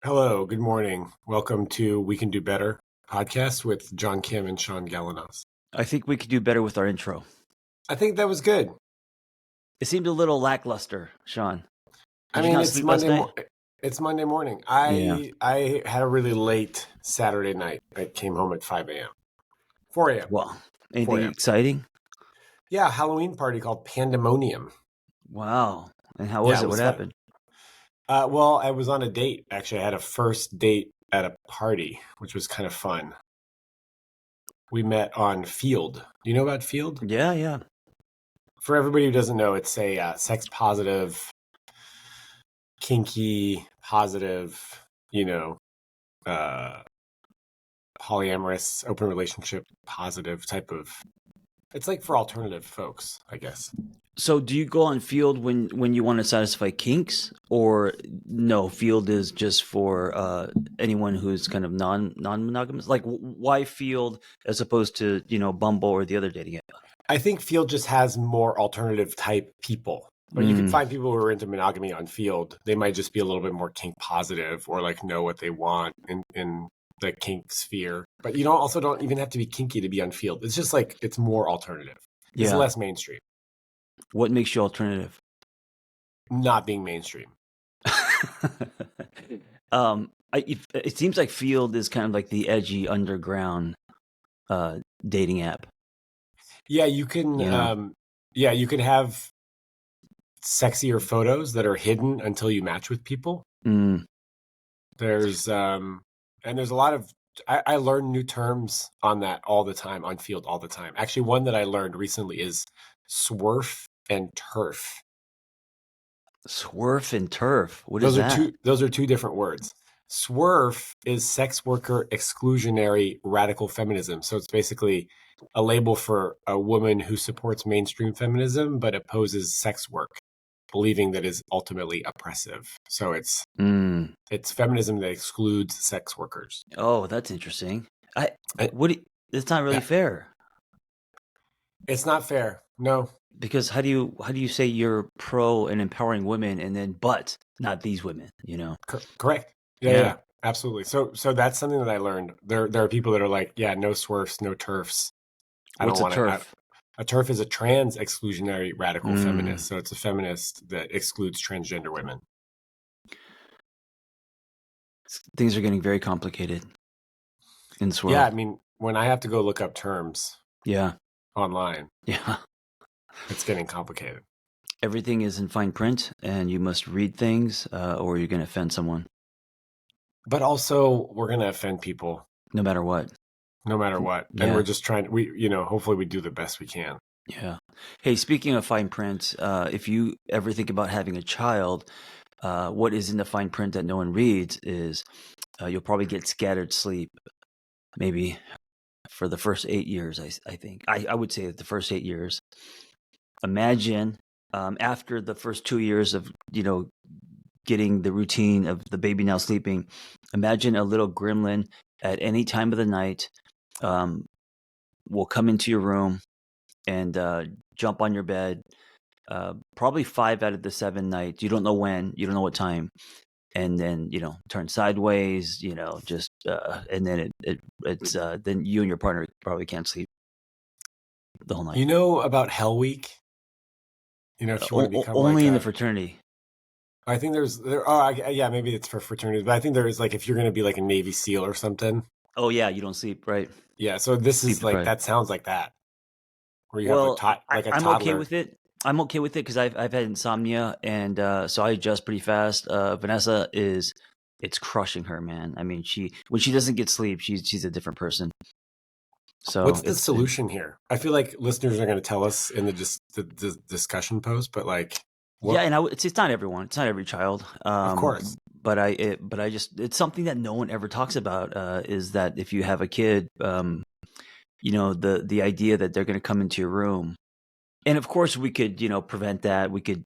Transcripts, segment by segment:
Hello, good morning. Welcome to We Can Do Better podcast with John Kim and Sean Galanos. I think we could do better with our intro. I think that was good. It seemed a little lackluster, Sean. I Did you mean, not sleep last night? It's Monday morning. Yeah. I had a really late Saturday night. I came home at 5 a.m. 4 a.m. Well, 4 anything a.m. exciting? Yeah, Halloween party called Pandemonium. Wow. And how Yeah, was it it? What was fun. happened? Well, I was on a date. Actually, I had a first date at a party, which was kind of fun. We met on Field. Do you know about Field? Yeah. For everybody who doesn't know, it's a sex positive, kinky, positive, you know, uh, polyamorous, open relationship, positive type of. It's like for alternative folks, I guess. So do you go on field when you want to satisfy kinks, or no, field is just for anyone who's kind of non-monogamous? Like why field as opposed to, Bumble or the other dating app? I think Field just has more alternative type people. But you can Mm, find people who are into monogamy on Field. They might just be a little bit more kink positive or like know what they want in the kink sphere. But you don't even have to be kinky to be on Field. It's just like it's more alternative. It's yeah. less mainstream. What makes you alternative? Not being mainstream. It seems like Field is kind of like the edgy underground dating app. Yeah, you can You know, you can have sexier photos that are hidden until you match with people. mm, There's and there's a lot of I learn new terms on that all the time, on Field all the time. Actually, one that I learned recently is swerf and turf. swerf and turf. What is that? Those are two different words. Swerf is sex worker exclusionary radical feminism. So it's basically a label for a woman who supports mainstream feminism but opposes sex work, believing that is ultimately oppressive. So Mm. it's feminism that excludes sex workers. Oh, that's interesting. I Eh, what? It's not really Yeah, fair it's not fair. No, because how do you say you're pro and empowering women and then but not these women? correct. Yeah, Yeah. yeah, absolutely. So that's something that I learned. There are people that are like, yeah, no swerfs, no turfs. I don't What's a want to. turf? A TERF is a trans exclusionary radical Mm. feminist. So it's a feminist that excludes transgender women. Things are getting very complicated in this Yeah, world. I mean, when I have to go look up terms Yeah. online, Yeah. it's getting complicated. Everything is in fine print, and you must read things, or you're going to offend someone, But also, we're going to offend people no matter what. no matter what. And we're Yeah, just trying, hopefully we do the best we can. yeah. Hey, speaking of fine print, if you ever think about having a child, what is in the fine print that no one reads is you'll probably get scattered sleep, maybe for the first 8 years. I think I would say that the first 8 years. Imagine after the first 2 years of getting the routine of the baby now sleeping, imagine a little gremlin at any time of the night um, will come into your room and jump on your bed. Probably 5 out of the 7 nights. You don't know when, you don't know what time, and then turn sideways. Just and then it's then you and your partner probably can't sleep the whole night. You know about Hell Week? If you want to become like Only in the a, fraternity. I think yeah, maybe it's for fraternities, but I think there is like, if you're going to be like a Navy SEAL or something. Oh yeah, you don't sleep, right? Yeah. So this Sleep is like, deprived. that sounds like that, where you have Well, like a I'm okay toddler. with it. I'm okay with it because I've had insomnia and so I adjust pretty fast. Vanessa it's crushing her, man. I mean, when she doesn't get sleep, she's a different person. So What's the solution here? I feel like listeners are going to tell us in the discussion post, but like, yeah, what? and it's not everyone, it's not every child. Of course. But I just it's something that no one ever talks about. Is that if you have a kid, the idea that they're going to come into your room. And of course, we could, prevent that. We could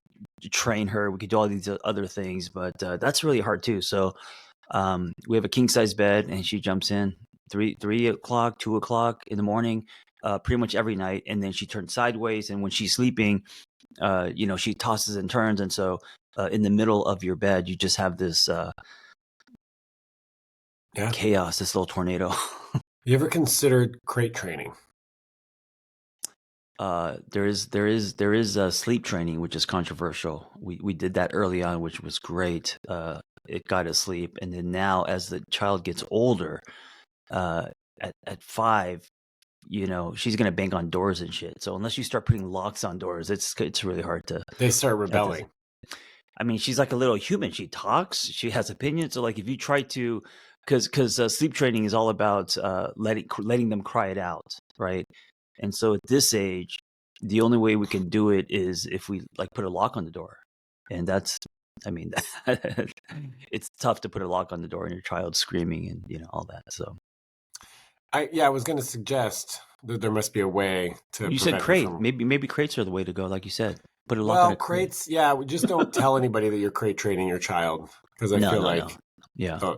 train her. We could do all these other things, but that's really hard too. So we have a king size bed, and she jumps in 3 o'clock, 2 o'clock in the morning, pretty much every night. And then she turns sideways, and when she's sleeping, she tosses and turns, and so in the middle of your bed, you just have this Yeah. chaos, this little tornado. You ever considered crate training? There is sleep training, which is controversial. We did that early on, which was great. It got us sleep, and then now as the child gets older, uh, at 5, she's gonna bang on doors and shit. So unless you start putting locks on doors, it's really hard to. They start rebelling. I mean, she's like a little human. She talks. She has opinions. So like, if you try to, because sleep training is all about letting them cry it out, right? And so at this age, the only way we can do it is if we like put a lock on the door, and that's, I mean, it's tough to put a lock on the door and your child screaming and all that. So I was going to suggest that there must be a way to you said prevent her crate. from. Maybe crates are the way to go, like you said. Put a lock on Well, a crate. crates, yeah, we just don't tell anybody that you're crate training your child because I No, feel no, like no. Yeah.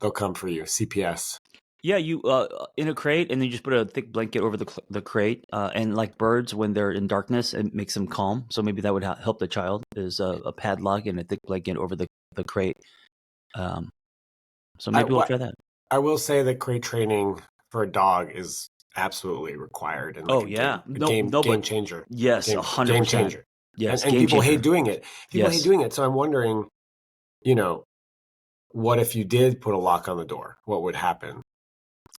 they'll come for you. CPS. Yeah, you in a crate, and then you just put a thick blanket over the crate, and like birds, when they're in darkness, it makes them calm. So maybe that would help the child. Is a padlock and a thick blanket over the crate. Um, so I maybe we'll what try that. I will say that crate training for a dog is absolutely required and like Oh yeah, no, game but changer, yes, game 100%. changer. Yes, And game people hate changer. doing it. People hate Yes. doing it. So I'm wondering, you know, what if you did put a lock on the door? What would happen?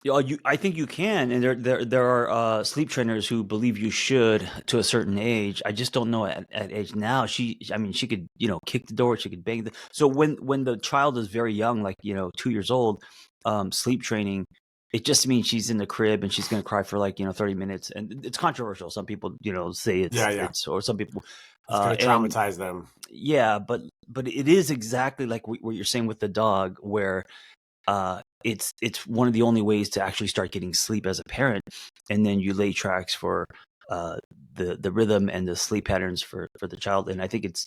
I think you can, and there are sleep trainers who believe you should to a certain age. I just don't know at age now. I mean, she could kick the door, she could bang the. So when the child is very young, like 2 years old, sleep training, it just means she's in the crib and she's gonna cry for like 30 minutes, and it's controversial. Some people say Yeah, yeah. it's or some people, It's going to and traumatize them. yeah, but it is exactly like what you're saying with the dog, where it's one of the only ways to actually start getting sleep as a parent, and then you lay tracks for uh, the rhythm and the sleep patterns for the child. And I think it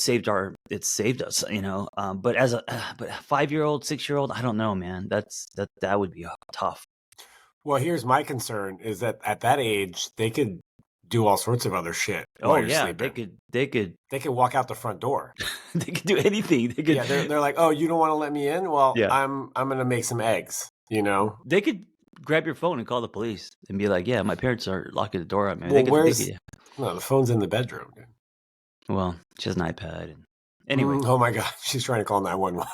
saved us, but as a but 5-year-old, 6-year-old, I don't know, man. That would be tough. Well, here's my concern is that at that age, they could do all sorts of other shit while Oh you're yeah, sleeping. they could They could walk out the front door. they could do anything. They could Yeah, they're like, "Oh, you don't want to let me in? Well, yeah I'm going to make some eggs, you know?" they could grab your phone and call the police and be like, yeah, my parents are locking the door. I mean, Well, they where's could. no, the phone's in the bedroom, dude. Well, she has an iPad. And anyway, Oh my god, she's trying to call 911.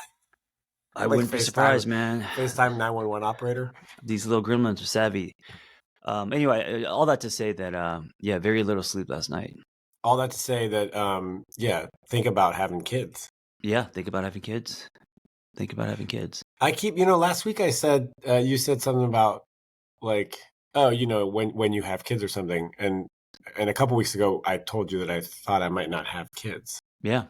I Like wouldn't be surprised, man. FaceTime 911 operator. These little gremlins are savvy. Anyway, all that to say that, yeah, very little sleep last night. All that to say that yeah, think about having kids. Yeah, think about having kids. Think about having kids. I keep, last week I said you said something about like, oh, when you have kids or something, and a couple weeks ago I told you that I thought I might not have kids, Yeah,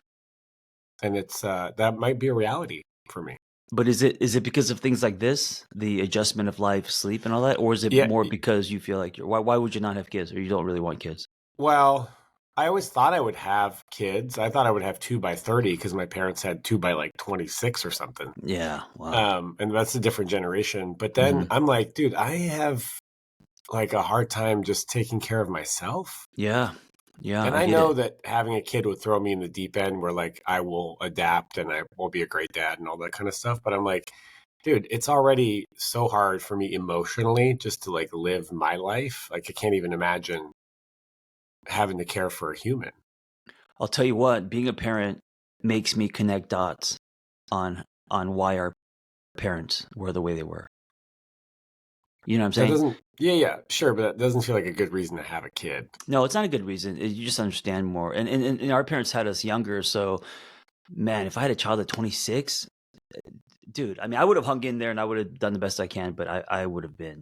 and it's that might be a reality for me. but is it because of things like this, the adjustment of life, sleep, and all that, or is it Yeah, more because you feel like why would you not have kids, or you don't really want kids? well, I always thought I would have kids. I thought I would have 2 by 30 because my parents had 2 by like 26 or something. Yeah, wow. And that's a different generation. But then Mhm. I'm like, dude, I have like a hard time just taking care of myself. Yeah, yeah, And I I get it. know that having a kid would throw me in the deep end where like I will adapt and I will be a great dad and all that kind of stuff. But I'm like, dude, it's already so hard for me emotionally just to like live my life. Like I can't even imagine having to care for a human. I'll tell you what, being a parent makes me connect dots on why our parents were the way they were. You know what I'm That saying? doesn't, yeah, yeah, sure, but that doesn't feel like a good reason to have a kid. No, it's not a good reason. You just understand more. And our parents had us younger, so man, if I had a child at 26, dude, I mean, I would have hung in there and I would have done the best I can, but I would have been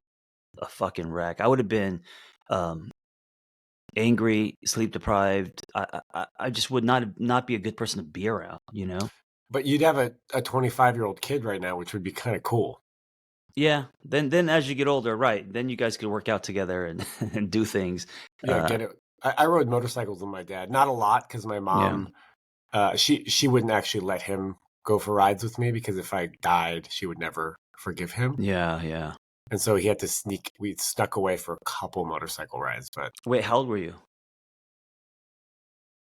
a fucking wreck. I would have been um, angry, sleep deprived. I just would not be a good person to be around, you know? But you'd have a 25-year-old kid right now, which would be kind of cool. Yeah. Then as you get older, right? Then you guys could work out together and and do things. Yeah, Uh, get it. I rode motorcycles with my dad, not a lot because my yeah. mom, she wouldn't actually let him go for rides with me because if I died, she would never forgive him. Yeah, yeah. And so he had to sneak. We snuck away for a couple motorcycle rides, but Wait, how old were you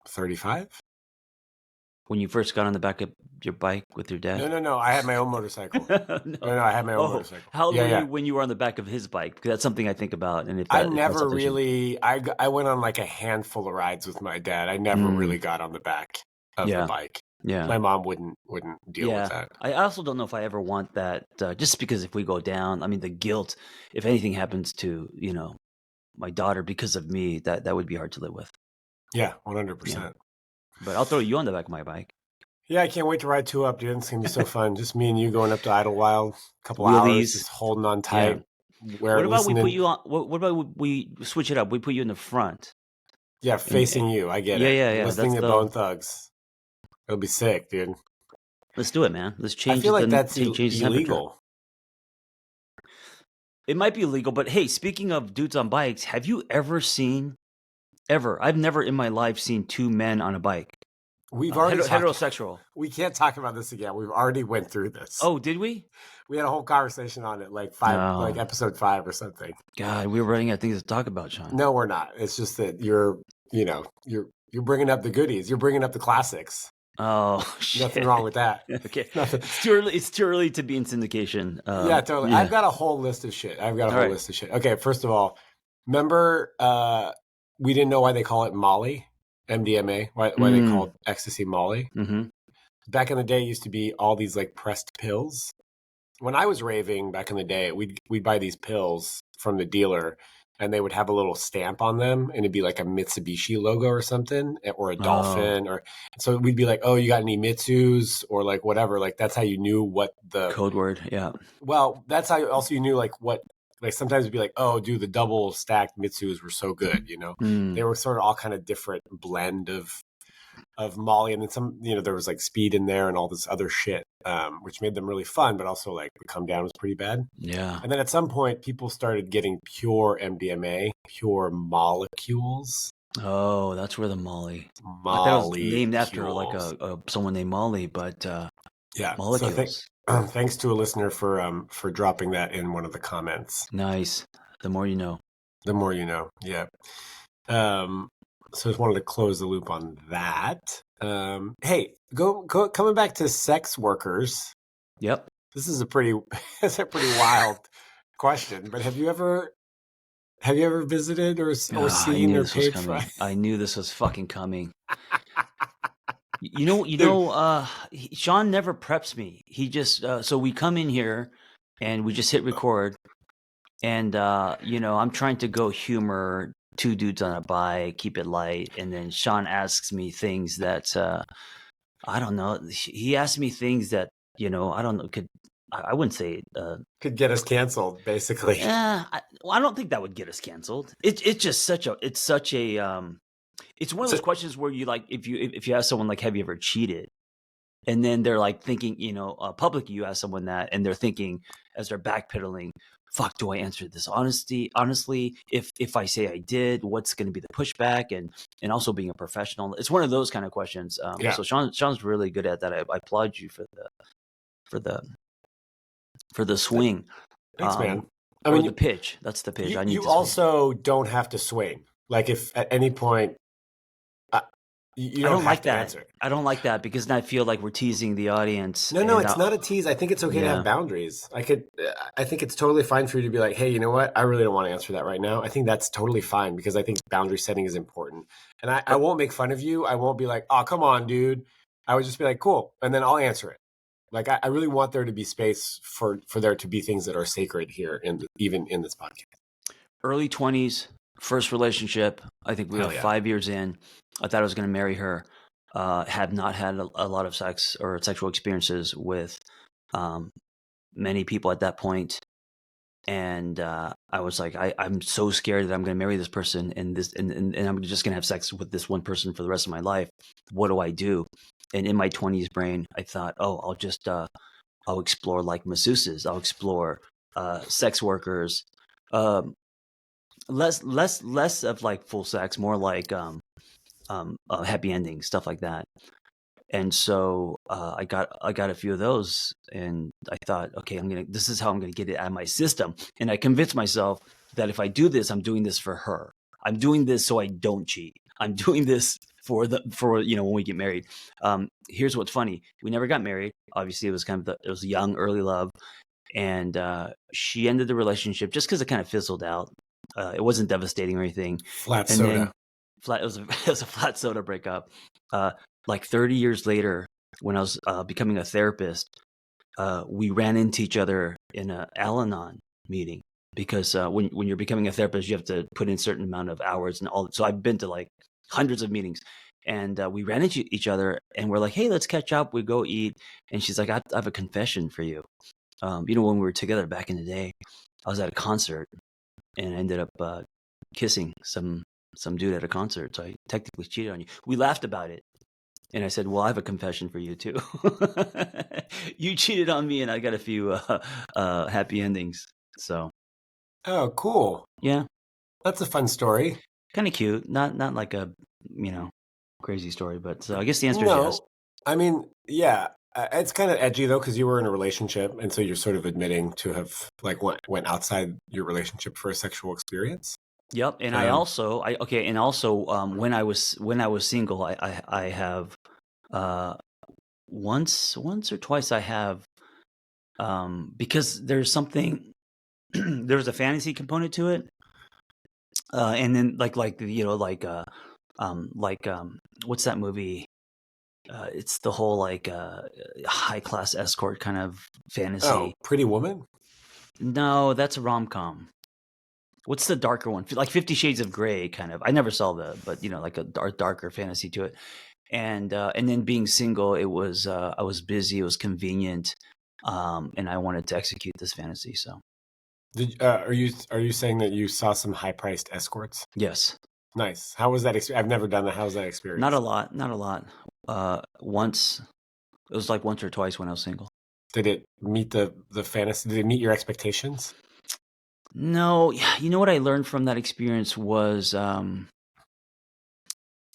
35. when you first got on the your bike with your dad? No. I had my own motorcycle. No. No, I had my own Oh, motorcycle. how old Yeah, were yeah. you when you were on the back of his bike? Because that's something I think about, and I if that's never something. really. I went on like a handful of rides with my dad. I never really got on the back of the Yeah, bike. yeah, My mom wouldn't deal with yeah. that. I also don't know if I ever want that. Just because if we go down, I mean, the guilt. If anything happens to my daughter because of me, that would be hard to live with. Yeah, Yeah, 100%. but I'll throw you on the back of my bike. Yeah, I can't wait to ride 2 up, dude. It's gonna be so fun. Just me and you going up to Idlewild, a couple hours, Wheelies. just holding on Yeah. tight. What We're about we put listening. you on? What about we switch it up? We put you in the front. Yeah, And facing you. I get yeah, it. yeah, yeah. Listening That's to the. Bone Thugs. It'll be sick, dude. Let's do it, man. Let's I change feel like the that's change the temperature. illegal. It might be illegal, but hey, speaking of dudes on bikes, have you ever seen ever? I've never in my life seen two men on a bike. We've already talked. Heterosexual. We can't talk about this again. We've already went through this. Oh, did we? We had a whole conversation on it, like No. episode 5 or something. God, we were running out of things to talk about, Sean. No, we're not. It's just that you're bringing up the goodies. You're bringing up the classics. Oh, shit. Nothing wrong with that. Okay. Nothing. It's too early to be in syndication. Yeah, totally. Yeah. I've got a whole list of shit. Okay, first of all, remember we didn't know why they call it Molly, MDMA, why they called ecstasy Molly. Mm-hmm. Back in the day, it used to be all these like pressed pills. When I was raving back in the day, we'd buy these pills from the dealer, and they would have a little stamp on them, and it'd be like a Mitsubishi logo or something, or a dolphin, or so we'd be like, "Oh, you got any Mitsus?" or like whatever. Like that's how you knew what the code word. Yeah. Well, that's how also you knew like what. Like sometimes it'd be like, "Oh, dude, the double stacked Mitsus were so good," you know. They were sort of all kind of different blend of Molly, and then some, there was like speed in there and all this other shit, which made them really fun, but also like the come down was pretty bad. Yeah. And then at some point, people started getting pure MDMA, pure molecules. Oh, that's where the Molly. I thought it was named after like someone named Molly, but yeah, molecules. So thanks to a listener for dropping that in one of the comments. Nice. The more you know. The more you know. Yeah. So I just wanted to close the loop on that. Hey, go coming back to sex workers. Yep. This is a pretty wild question, but have you ever visited or seen or paid for? I knew this was fucking coming. Sean never preps me. He just so we come in here and we just hit record, and I'm trying to go humor two dudes on a bike, keep it light, and then Sean asks me things that I don't know. He asked me things that I don't know. I wouldn't say could get us canceled, basically. I don't think that would get us canceled. It's just such a it's one of those questions where you like if you ask someone like, have you ever cheated? And then they're like thinking, publicly you ask someone that, and they're thinking as they're backpedaling, fuck, do I answer this honestly? If I say I did, what's going to be the pushback? And also being a professional, it's one of those kind of questions. So Sean's really good at that. I applaud you for the swing. Thanks, man. I mean, the pitch. That's the pitch. You also don't have to swing. Like if at any point you don't like that. Answer. I don't like that because then I feel like we're teasing the audience. No, it's not a tease. I think it's okay to have boundaries. I think it's totally fine for you to be like, hey, you know what? I really don't want to answer that right now. I think that's totally fine because I think boundary setting is important. And I won't make fun of you. I won't be like, oh, come on, dude. I would just be like, cool. And then I'll answer it. Like, I really want there to be space for there to be things that are sacred here, even in this podcast. Early 20s, first relationship. I think we were 5 years in. I thought I was going to marry her. Have not had a lot of sex or sexual experiences with many people at that point. And I was like, I'm so scared that I'm going to marry this person and I'm just going to have sex with this one person for the rest of my life. What do I do? And in my 20s brain, I thought, I'll just I'll explore like masseuses. I'll explore sex workers. Less of like full sex, more like happy ending, stuff like that. And so I got a few of those, and I thought, okay, this is how I'm gonna get it out of my system. And I convinced myself that if I do this, I'm doing this for her. I'm doing this so I don't cheat. I'm doing this for when we get married. Here's what's funny: we never got married. Obviously, it was it was young, early love, and she ended the relationship just because it kind of fizzled out. It wasn't devastating or anything. Flat And soda. then it was a flat soda breakup. Like 30 years later, when I was becoming a therapist, we ran into each other in an Al-Anon meeting, because when you're becoming a therapist, you have to put in a certain amount of hours and all. So I've been to like hundreds of meetings, and we ran into each other, and we're like, hey, let's catch up. We go eat, and she's like, I have a confession for you. When we were together back in the day, I was at a concert and I ended up kissing some dude at a concert. So I technically cheated on you. We laughed about it. And I said, well, I have a confession for you too. You cheated on me, and I got a few happy endings. So, Oh, cool. yeah, That's a fun story. kind of cute. Not like a, crazy story, but I guess the answer is No, yes. I mean, yeah, it's kind of edgy though, because you were in a relationship, and so you're sort of admitting to have like went outside your relationship for a sexual experience. Yep. And and also when I was single, I have once or twice I have, because there's something there's a fantasy component to it. And then what's that movie? It's the whole high class escort kind of fantasy. Oh, Pretty Woman? No, that's a rom com. What's the darker one? Like 50 Shades of Grey, kind of. I never saw but like a darker fantasy to it. And then being single, it was I was busy, it was convenient, and I wanted to execute this fantasy. So Are you saying that you saw some high priced escorts? yes, Nice. How was that? I've never done that. How was that experience? not a lot. Once, it was like once or twice when I was single. Did it meet the fantasy? Did it meet your expectations? No, you know what I learned from that experience was,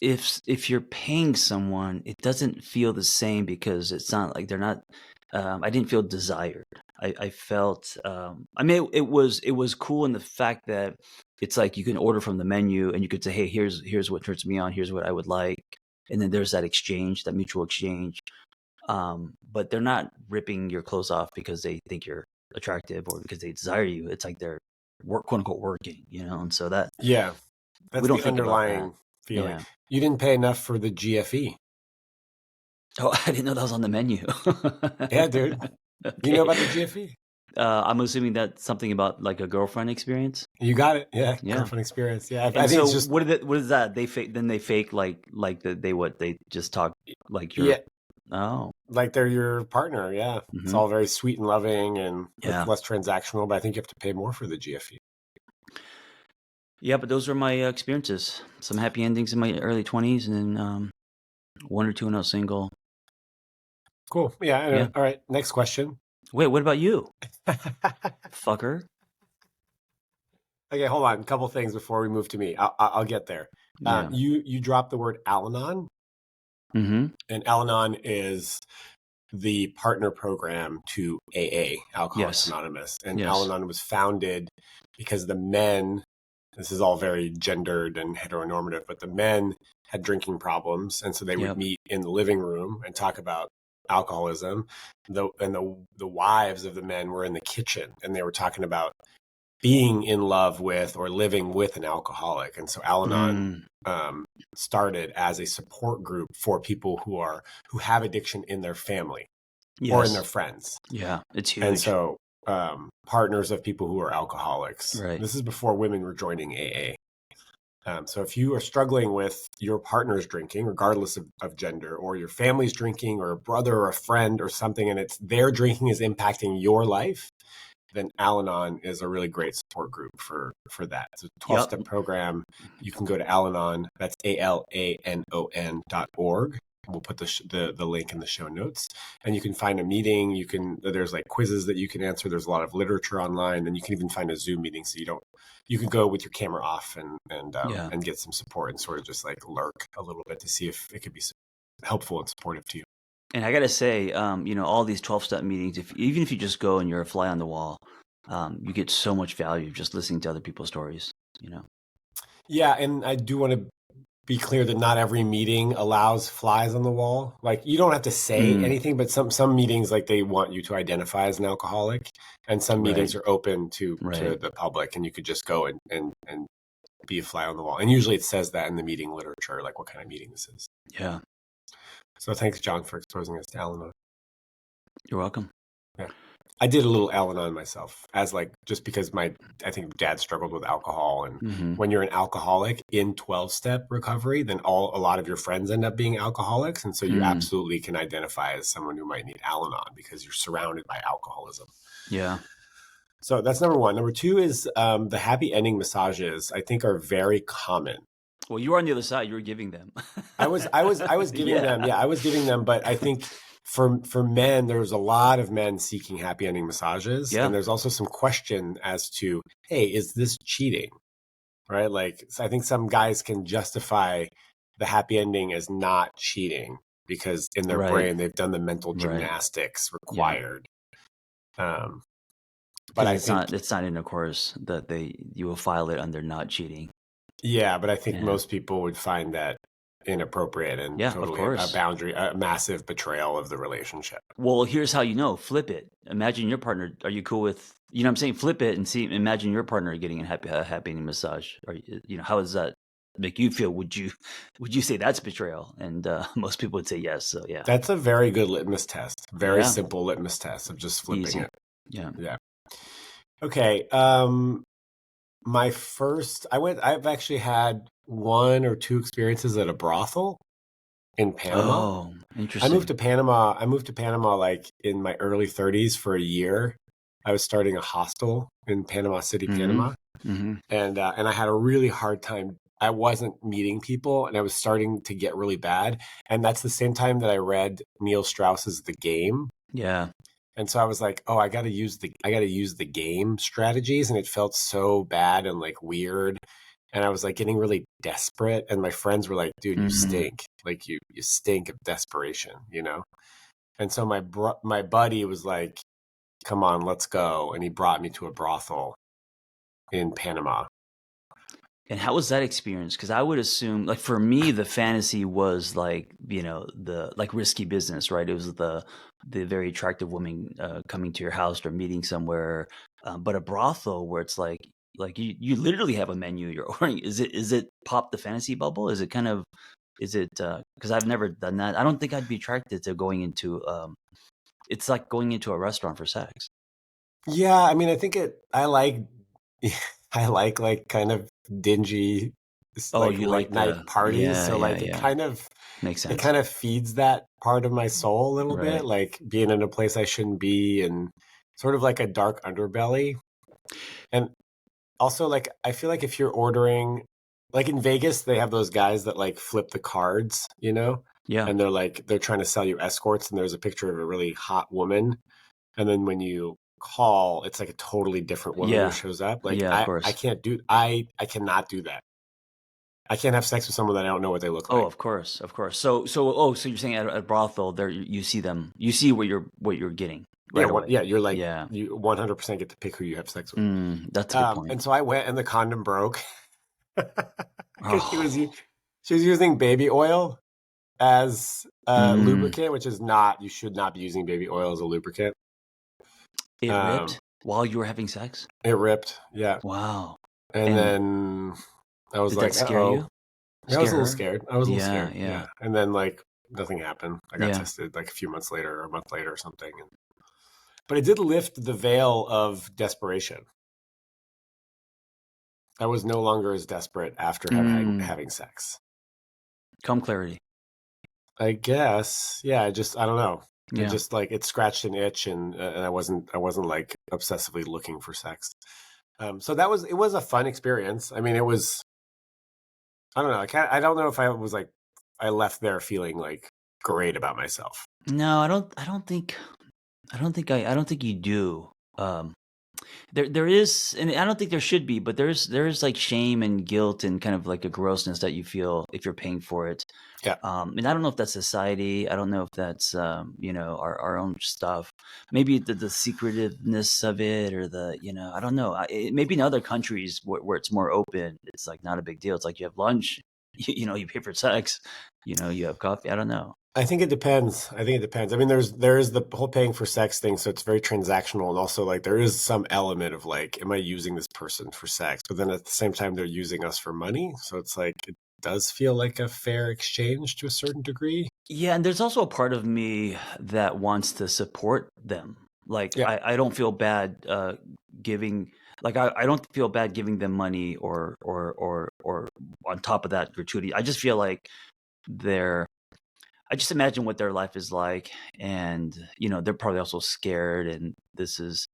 if you're paying someone, it doesn't feel the same, because it's not like they're not. I didn't feel desired. I felt. I mean, it was cool in the fact that it's like you can order from the menu and you could say, hey, here's what turns me on, here's what I would like, and then there's that exchange, that mutual exchange. But they're not ripping your clothes off because they think you're attractive or because they desire you. It's like they're quote unquote working, and so that Yeah, that's we don't the think about that. underlying feeling. Yeah. You didn't pay enough for the GFE. Oh, I didn't know that was on the menu. Yeah, dude. You know about the GFE? I'm assuming that's something about like a girlfriend experience. You got it. Yeah, Yeah. girlfriend experience. Yeah, I And think so it's just what is that? They fake they just talk like you're. yeah, Oh. like they're your partner. Yeah, it's Mhm. all very sweet and loving and Yeah. less transactional. But I think you have to pay more for the GFE. Yeah, but those were my experiences. Some happy endings in my early 20s, and then one or two when I was single. Cool. Yeah. I know. Yeah. All right. Next question. Wait, what about you, fucker? Okay, hold on. A couple things before we move to me. I'll get there. Yeah. You dropped the word Al-Anon, Mm-hmm. and Al-Anon is the partner program to AA, Alcoholics Yes. Anonymous. And Yes. Al-Anon was founded because the men, this is all very gendered and heteronormative, but the men had drinking problems. And so they would Yep. meet in the living room and talk about alcoholism. The wives of the men were in the kitchen, and they were talking about being in love with or living with an alcoholic. And so Al-Anon started as a support group for people who have addiction in their family or in Yes. their friends. Yeah, it's huge. And so partners of people who are alcoholics. Right. This is before women were joining AA. So if you are struggling with your partner's drinking, regardless of gender, or your family's drinking, or a brother or a friend or something, and it's their drinking is impacting your life, then Al-Anon is a really great support group for that. It's a 12-step program. You can go to Al-Anon. That's ALANON.org. We'll put the link in the show notes, and you can find a meeting. There's like quizzes that you can answer. There's a lot of literature online, and you can even find a Zoom meeting. So you can go with your camera off and get some support and sort of just like lurk a little bit to see if it could be helpful and supportive to you. And I got to say, all these 12-step meetings, even if you just go and you're a fly on the wall, you get so much value just listening to other people's stories, Yeah, and I do want to be clear that not every meeting allows flies on the wall. Like you don't have to say anything, but some meetings like they want you to identify as an alcoholic, and some Right. meetings are open to Right. the public, and you could just go and be a fly on the wall. And usually it says that in the meeting literature, like what kind of meeting this is. Yeah. So thanks, John, for exposing us to Al-Anon. You're welcome. Yeah. I did a little Al-Anon myself as like, just because I think dad struggled with alcohol. And when you're an alcoholic in 12-step recovery, then a lot of your friends end up being alcoholics. And so you absolutely can identify as someone who might need Al-Anon because you're surrounded by alcoholism. Yeah. So that's number one. Number two is the happy ending massages, I think, are very common. Well, you were on the other side. You were giving them. I was giving them. Yeah, I was giving them. But I think for men, there's a lot of men seeking happy ending massages. Yeah. And there's also some question as to, hey, is this cheating? Right? Like, so I think some guys can justify the happy ending as not cheating because in their brain, they've done the mental gymnastics required. But I think it's not in a course that you will file it under not cheating. Yeah, but I think most people would find that inappropriate and totally a boundary, a massive betrayal of the relationship. Well, here's how you know. Flip it. Imagine your partner. Are you cool with, you know what I'm saying? Flip it and see, imagine your partner getting a happy ending massage. Or, you know, how does that make you feel? Would you say that's betrayal? And most people would say yes. So yeah. That's a very good litmus test. Very simple litmus test of just flipping it. Yeah. Yeah. Okay. I've actually had 1 or 2 experiences at a brothel in Panama. Oh, interesting. I moved to Panama like in my early 30s for a year. I was starting a hostel in Panama City, Panama. And I had a really hard time. I wasn't meeting people and I was starting to get really bad. And that's the same time that I read Neil Strauss's The Game. Yeah. And so I was like, oh, I got to use the game strategies. And it felt so bad and like weird. And I was like getting really desperate. And my friends were like, dude, you stink. Like you stink of desperation, you know? And so my buddy was like, come on, let's go. And he brought me to a brothel in Panama. And how was that experience? Because I would assume, like for me, the fantasy was like, you know, the like risky business, right? It was the very attractive woman coming to your house or meeting somewhere. But a brothel where it's like you literally have a menu you're ordering. Is it pop the fantasy bubble? Is it kind of because I've never done that. I don't think I'd be attracted to going into it's like going into a restaurant for sex. Yeah, I mean, I think I like kind of dingy, like you late night parties. So like it kind of makes sense. It kind of feeds that part of my soul a little bit, like being in a place I shouldn't be and sort of like a dark underbelly. And also like I feel like if you're ordering, like in Vegas, they have those guys that like flip the cards, you know? Yeah. And they're trying to sell you escorts and there's a picture of a really hot woman. And then when you call, it's like a totally different woman who shows up. Like I cannot do that. I can't have sex with someone that I don't know what they look like. Oh, of course. So you're saying at a brothel there you see them, you see what you're getting. Right away. You're like you 100% get to pick who you have sex with. That's a good point. And so I went and the condom broke because she was using baby oil as lubricant, which is not, you should not be using baby oil as a lubricant. It ripped while you were having sex? It ripped, yeah. Wow. And then I was like, did that scare you? I was a little scared. Yeah. Yeah. And then like nothing happened. I got tested like a few months later or a month later or something. But it did lift the veil of desperation. I was no longer as desperate after having sex. Calm clarity. I guess. Yeah, I don't know. It just like it scratched an itch and I wasn't like obsessively looking for sex. So it was a fun experience. I mean, it was, I don't know. I don't know if I was like, I left there feeling like great about myself. No, I don't think you do. There is, and I don't think there should be, but there's like shame and guilt and kind of like a grossness that you feel if you're paying for it. Yeah. And I don't know if that's society. I don't know if that's our own stuff. Maybe the secretiveness of it, or I don't know. Maybe in other countries where it's more open, it's like not a big deal. It's like you have lunch, you pay for sex, you have coffee. I don't know. I think it depends. I mean, there is the whole paying for sex thing, so it's very transactional, and also like there is some element of like, am I using this person for sex? But then at the same time, they're using us for money, so it's like it does feel like a fair exchange to a certain degree. Yeah, and there's also a part of me that wants to support them. Like Yeah, I don't feel bad giving like I don't feel bad giving them money or on top of that gratuity. I just feel like they're I just imagine what their life is like, and they're probably also scared, and this is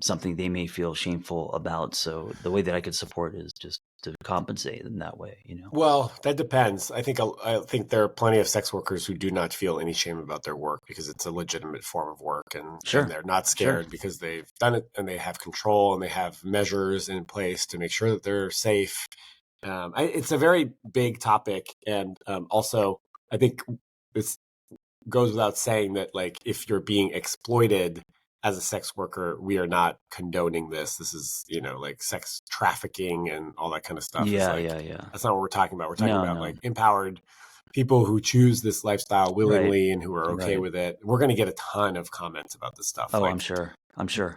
something they may feel shameful about. So the way that I could support is just to compensate in that way. well, that depends. I think there are plenty of sex workers who do not feel any shame about their work because it's a legitimate form of work, and Sure, they're not sure. scared because they've done it and they have control and they have measures in place to make sure that they're safe. It's a very big topic, and also I think this goes without saying that like if you're being exploited as a sex worker, we are not condoning this. This is, like sex trafficking and all that kind of stuff is Yeah, like, yeah, yeah. that's not what we're talking about. We're talking No, about no. like empowered people who choose this lifestyle Right, willingly and who are okay right. with it. We're going to get a ton of comments about this stuff. Oh, Like I'm sure. I'm sure.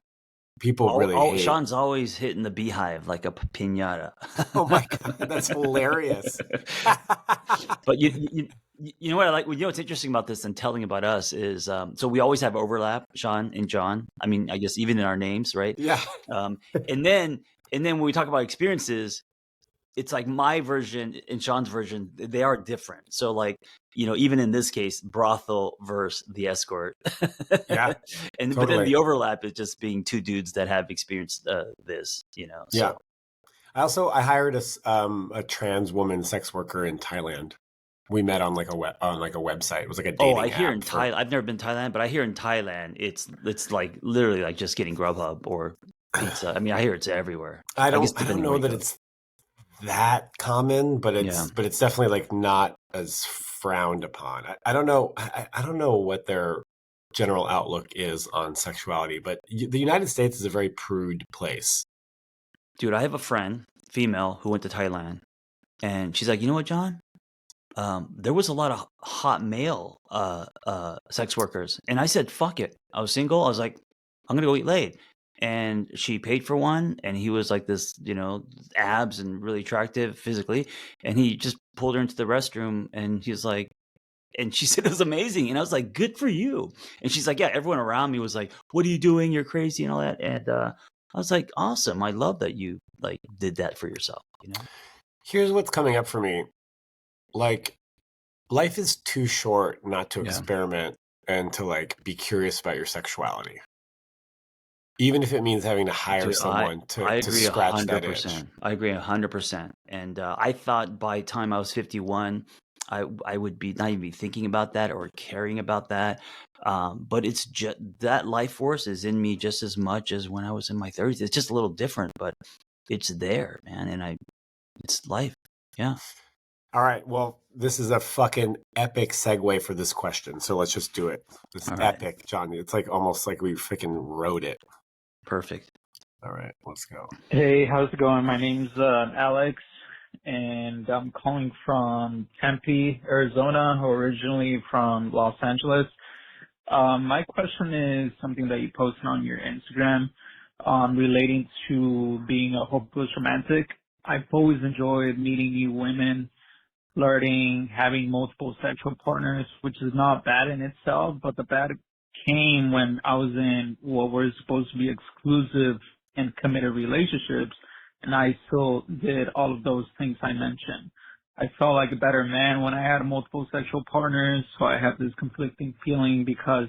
people really hate, Sean's always hitting the beehive like a pinata. oh my God, that's hilarious. But you know what I like? What's interesting about this and telling about us is so we always have overlap, Shaun and John. I mean, I guess even in our names, right? Yeah. Um, and then when we talk about experiences, it's like my version and Shaun's version, they are different. So like, even in this case, brothel versus the escort. Yeah, But then totally. the overlap is just being two dudes that have experienced this, Yeah. so. I hired a trans woman sex worker in Thailand. We met on like a website. It was like a Oh, I dating hear in app for. Thailand. I've never been to Thailand, but I hear in Thailand it's like literally like just getting Grubhub or pizza. I mean, I hear it's everywhere. I guess I don't depending where know you that go. it's that common, but Yeah, it's definitely like not as frowned upon. I don't know. I don't know what their general outlook is on sexuality, but the United States is a very prude place. dude, I have a friend, female, who went to Thailand, and she's like, you know what, John? There was a lot of hot male sex workers, and I said, fuck it. I was single. I was like, I'm gonna go eat laid. And she paid for one, and he was like this, abs and really attractive physically. And he just pulled her into the restroom, and he's like, and she said it was amazing. And I was like, good for you. And she's like, yeah, everyone around me was like, what are you doing? You're crazy and all that. And I was like, awesome. I love that you like did that for yourself. Here's what's coming up for me. Like, life is too short not to Yeah. experiment and to like be curious about your sexuality. Even if it means having to hire Dude, someone I to agree scratch that itch. 100%. I agree 100%. And I thought by the time I was 51, I would be not even be thinking about that or caring about that. But it's just that life force is in me just as much as when I was in my 30s. It's just a little different, but it's there, man. And it's life. Yeah. All right. Well, this is a fucking epic segue for this question. So let's just do it. This All right. epic, John. It's like almost like we freaking wrote it. Perfect. All right. Let's go. Hey, how's it going? My name's Alex, and I'm calling from Tempe, Arizona, originally from Los Angeles. My question is something that you posted on your Instagram relating to being a hopeless romantic. I've always enjoyed meeting new women, flirting, having multiple sexual partners, which is not bad in itself, but the bad came when I was in what were supposed to be exclusive and committed relationships, and I still did all of those things I mentioned. I felt like a better man when I had multiple sexual partners, so I have this conflicting feeling because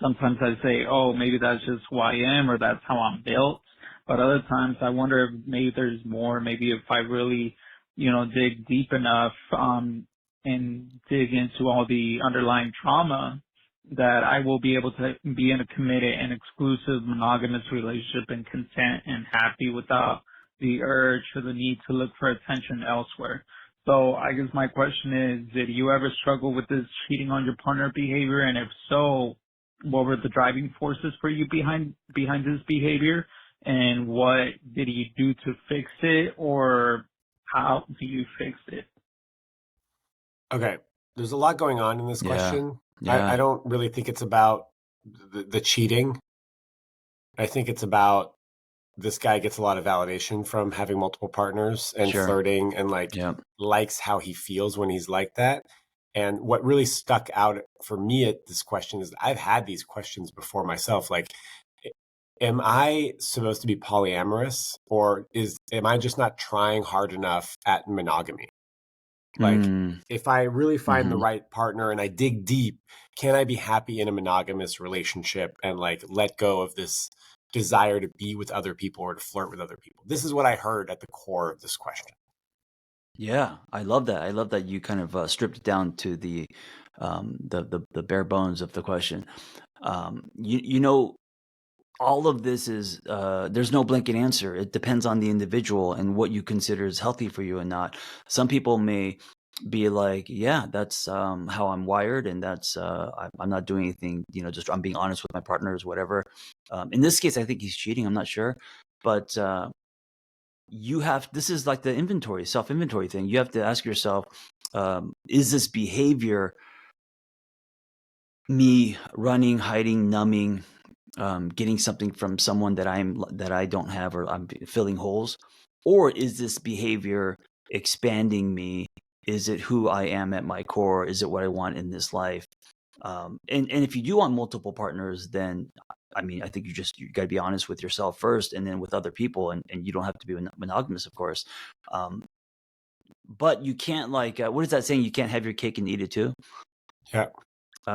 sometimes I say, oh, maybe that's just who I am or that's how I'm built. But other times I wonder if maybe there's more, maybe if I really dig deep enough, and dig into all the underlying trauma that I will be able to be in a committed and exclusive monogamous relationship and content and happy without the urge or the need to look for attention elsewhere. So I guess my question is, did you ever struggle with this cheating on your partner behavior? And if so, what were the driving forces for you behind this behavior? And what did you do to fix it? Or how do you fix it? Okay. There's a lot going on in this question. I Yeah. don't really think it's about the cheating. I think it's about this guy gets a lot of validation from having multiple partners and Sure. flirting and Yeah. likes how he feels when he's like that. And what really stuck out for me at this question is I've had these questions before myself. Like, am I supposed to be polyamorous, or am I just not trying hard enough at monogamy? Like, if I really find the right partner and I dig deep, can I be happy in a monogamous relationship and like let go of this desire to be with other people or to flirt with other people? This is what I heard at the core of this question. Yeah, I love that. I love that you kind of stripped it down to the bare bones of the question. You know, all of this is there's no blanket answer. It depends on the individual and what you consider is healthy for you and not. Some people may be like, yeah, that's how I'm wired, and that's I'm not doing anything. You know, just I'm being honest with my partners, whatever. In this case, I think he's cheating. I'm not sure, but this is like the self-inventory thing. You have to ask yourself, is this behavior me running, hiding, numbing, getting something from someone that I don't have, or I'm filling holes? Or is this behavior expanding me? Is it who I am at my core? Is it what I want in this life? And if you do want multiple partners, then I mean, I think you got to be honest with yourself first, and then with other people, and you don't have to be monogamous, of course. But you can't what is that saying? You can't have your cake and eat it too. Yeah.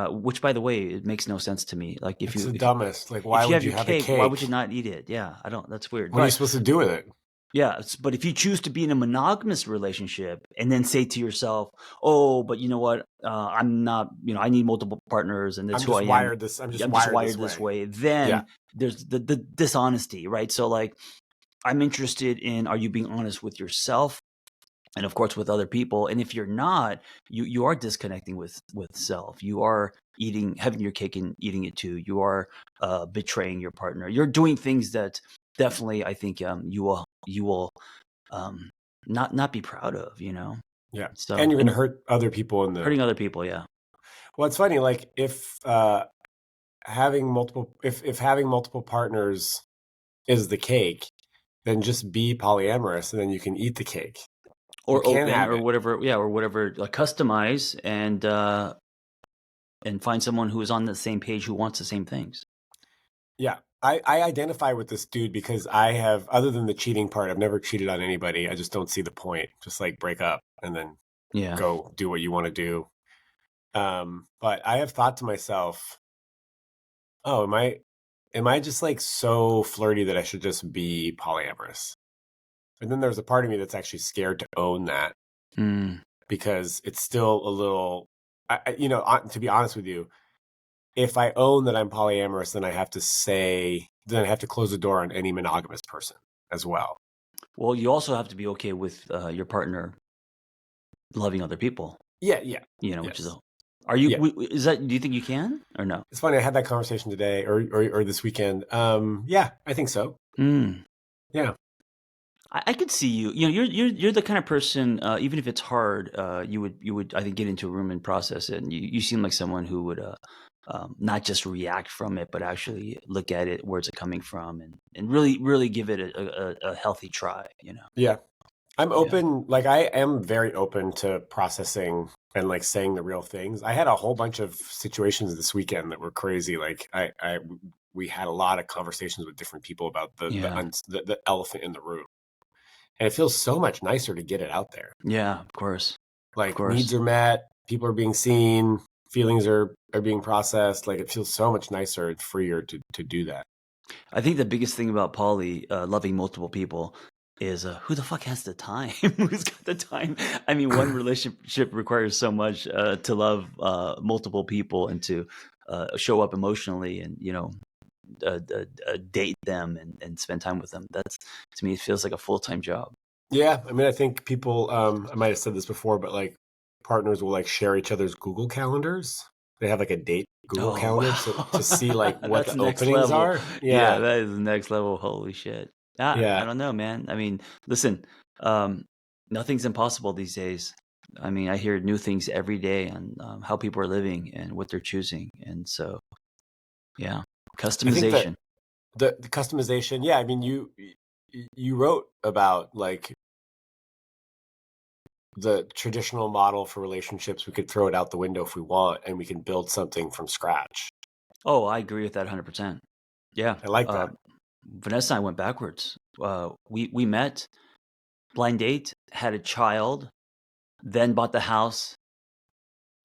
Which, by the way, it makes no sense to me. Like, It's the dumbest. Like, why if you would have you your have a cake, why cake? would you not eat it? Yeah, I don't. That's weird. What are you But supposed to do with it? yeah, but if you choose to be in a monogamous relationship and then say to yourself, "Oh, but you know what? I'm not. You know, I need multiple partners, and that's I'm who just I am. wired this. I'm just wired this this way." way. Then Yeah. there's the dishonesty, right? So, like, I'm interested in, are you being honest with yourself, and of course with other people? And if you're not, you are disconnecting with self. You are having your cake and eating it too. You are betraying your partner. You're doing things that definitely, I think, you will not be proud of, you know. Yeah. So, And you're going to hurt other people in the. hurting other people. Yeah. Well, it's funny. Like, if having multiple partners is the cake, then just be polyamorous, and then you can eat the cake. Or you can open, have or it. whatever. Yeah, or whatever. Like, customize and find someone who is on the same page, who wants the same things. Yeah. I identify with this dude because I have, other than the cheating part, I've never cheated on anybody. I just don't see the point. Just like break up and then go do what you want to do. But I have thought to myself, oh, am I just like so flirty that I should just be polyamorous? And then there's a part of me that's actually scared to own that because it's still a little, to be honest with you, if I own that I'm polyamorous, then I have to close the door on any monogamous person as well. Well, you also have to be okay with your partner loving other people. Yeah. You know, which is are you? Yeah. Is that? Do you think you can or no? It's funny. I had that conversation today or this weekend. Yeah, I think so. Yeah. I could see you. You know, you're the kind of person. Even if it's hard, you would I think get into a room and process it. And you seem like someone who would not just react from it, but actually look at it, where's it coming from, and really give it a healthy try. You know. Yeah. I'm open. Like, I am very open to processing and like saying the real things. I had a whole bunch of situations this weekend that were crazy. Like, we had a lot of conversations with different people about the elephant in the room. And it feels so much nicer to get it out there. Yeah, of course. Like, needs are met, people are being seen, feelings are being processed. Like, it feels so much nicer and freer to do that. I think the biggest thing about loving multiple people is who the fuck has the time? Who's got the time? I mean, one relationship requires so much to love multiple people and to show up emotionally and, you know, date them and spend time with them. That's, to me, it feels like a full-time job. Yeah. I mean, I think people, I might have said this before, but like partners will like share each other's Google calendars. They have like a date Google calendar to see like what the openings are. Yeah, that is the next level. Holy shit. I don't know, man. I mean, listen, Nothing's impossible these days. I mean, I hear new things every day on how people are living and what they're choosing. And so, yeah, I think that customization. the customization, yeah, I mean, you wrote about like the traditional model for relationships. We could throw it out the window if we want, and we can build something from scratch. Oh, I agree with that 100%. Yeah. I like that. Vanessa and I went backwards. We met, blind date, had a child, then bought the house,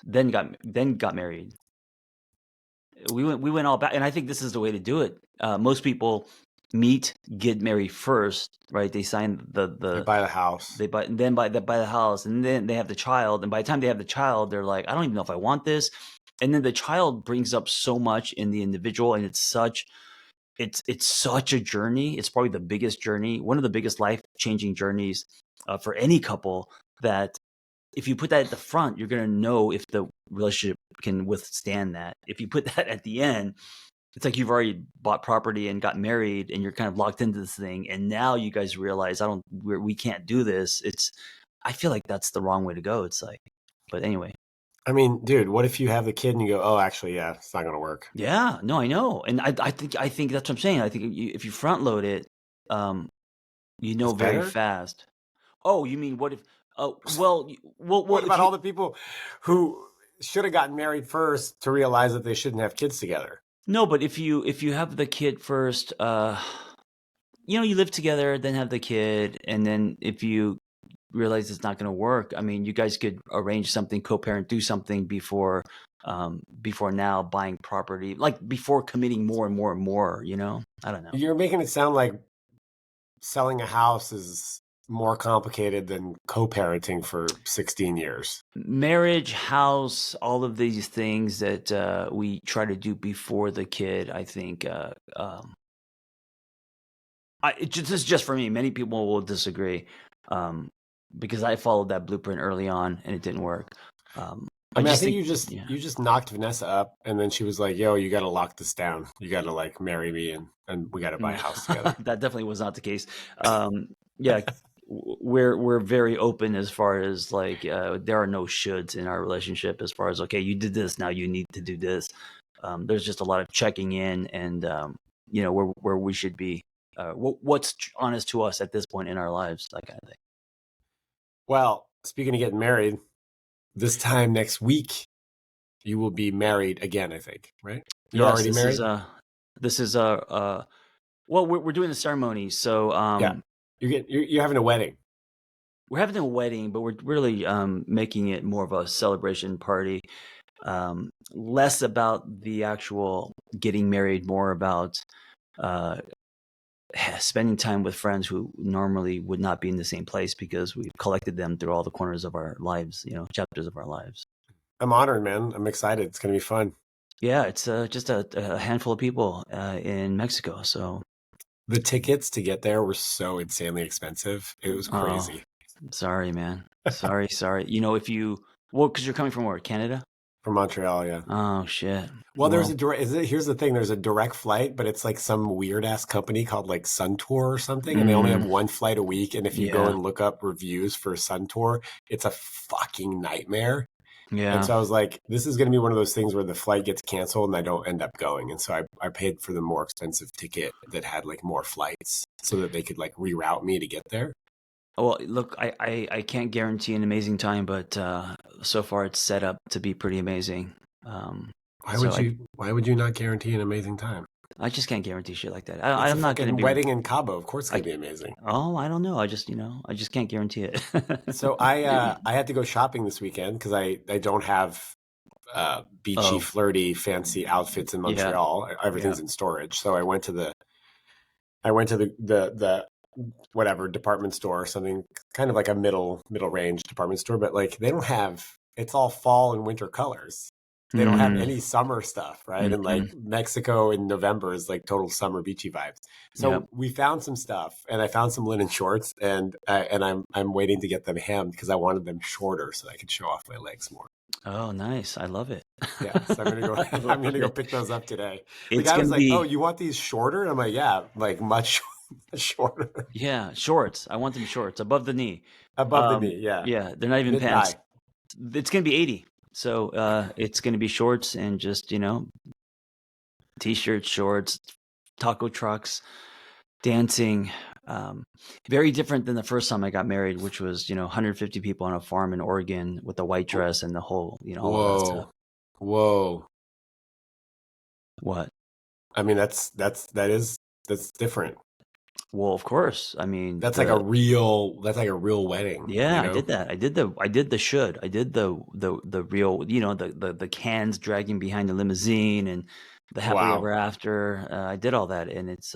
then got married. We went all back, and I think this is the way to do it. Most people meet, get married first, right? They sign They buy the house. they buy the house, and then they have the child. And by the time they have the child, they're like, I don't even know if I want this. And then the child brings up so much in the individual, and it's such a journey. It's probably the biggest journey, one of the biggest life-changing journeys for any couple, that if you put that at the front, you're going to know if the relationship can withstand that. If you put that at the end, it's like you've already bought property and got married and you're kind of locked into this thing. And now you guys realize we can't do this. I feel like that's the wrong way to go. It's like, but anyway. I mean, dude, what if you have the kid and you go, oh, actually, yeah, it's not going to work. Yeah, no, I know. And I think that's what I'm saying. I think if you front load it, you know, It's very better? fast. Oh, you mean what if, oh, well, What if about you, all the people who should have gotten married first to realize that they shouldn't have kids together? no, but if you have the kid first, you know, you live together, then have the kid, and then if you realize it's not going to work, I mean, you guys could arrange something, co-parent, do something before now buying property, like before committing more and more and more, you know? I don't know. You're making it sound like selling a house is more complicated than co-parenting for 16 years. Marriage, house, all of these things that we try to do before the kid, I think, this is just for me. Many people will disagree, because I followed that blueprint early on and it didn't work. I think you just knocked Vanessa up, and then she was like, yo, you got to lock this down. You got to like marry me, and we got to buy a house together. That definitely was not the case. Yeah, we're very open as far as like there are no shoulds in our relationship as far as, okay, you did this, now you need to do this. There's just a lot of checking in and you know, where we should be, what's honest to us at this point in our lives, that kind of thing. Well, speaking of getting married, this time next week, you will be married again, I think, right? You're already married? This is well, we're doing the ceremony, so yeah. You're having a wedding. We're having a wedding, but we're really making it more of a celebration party. Less about the actual getting married, more about spending time with friends who normally would not be in the same place because we've collected them through all the corners of our lives, you know, chapters of our lives. I'm honored, man. I'm excited. It's going to be fun. Yeah, it's just a handful of people in Mexico. So the tickets to get there were so insanely expensive. It was crazy. Oh, sorry, man. Sorry. You know, because you're coming from where? Canada? From Montreal, yeah. Oh, shit. Well, here's the thing. There's a direct flight, but it's like some weird ass company called like Suntour or something. And they only have one flight a week. And if you go and look up reviews for Suntour, it's a fucking nightmare. Yeah. And so I was like, this is going to be one of those things where the flight gets canceled and I don't end up going. And so I paid for the more expensive ticket that had like more flights so that they could like reroute me to get there. Well, look, I can't guarantee an amazing time, but so far it's set up to be pretty amazing. Why would you not guarantee an amazing time? I just can't guarantee shit like that. I'm not going to be wedding in Cabo. Of course, it's going to be amazing. Oh, I don't know. I just can't guarantee it. So I had to go shopping this weekend because I don't have beachy, flirty, fancy outfits in Montreal. Yeah. Everything's in storage. So I went to the whatever department store or something, kind of like a middle range department store, but like they don't have. It's all fall and winter colors. They don't have any summer stuff, right? And like Mexico in November is like total summer beachy vibes. So we found some stuff, and I found some linen shorts, and I'm waiting to get them hemmed because I wanted them shorter so I could show off my legs more. Oh, nice! I love it. Yeah, so I'm gonna go pick those up today. The guy was like, "Oh, you want these shorter?" And I'm like, "Yeah, like much Shorter. Yeah, shorts. I want them shorts above the knee. Above the knee, yeah. Yeah, they're not even Mid-thigh. pants. It's gonna be 80, so it's gonna be shorts and just t-shirts, shorts, taco trucks, dancing. Very different than the first time I got married, which was 150 people on a farm in Oregon with a white dress and the whole all of that stuff. Whoa. What? I mean, that's different. Well, of course. I mean, that's like a real wedding. Yeah, I did that. I did the real, the cans dragging behind the limousine and the happily ever after. I did all that, and it's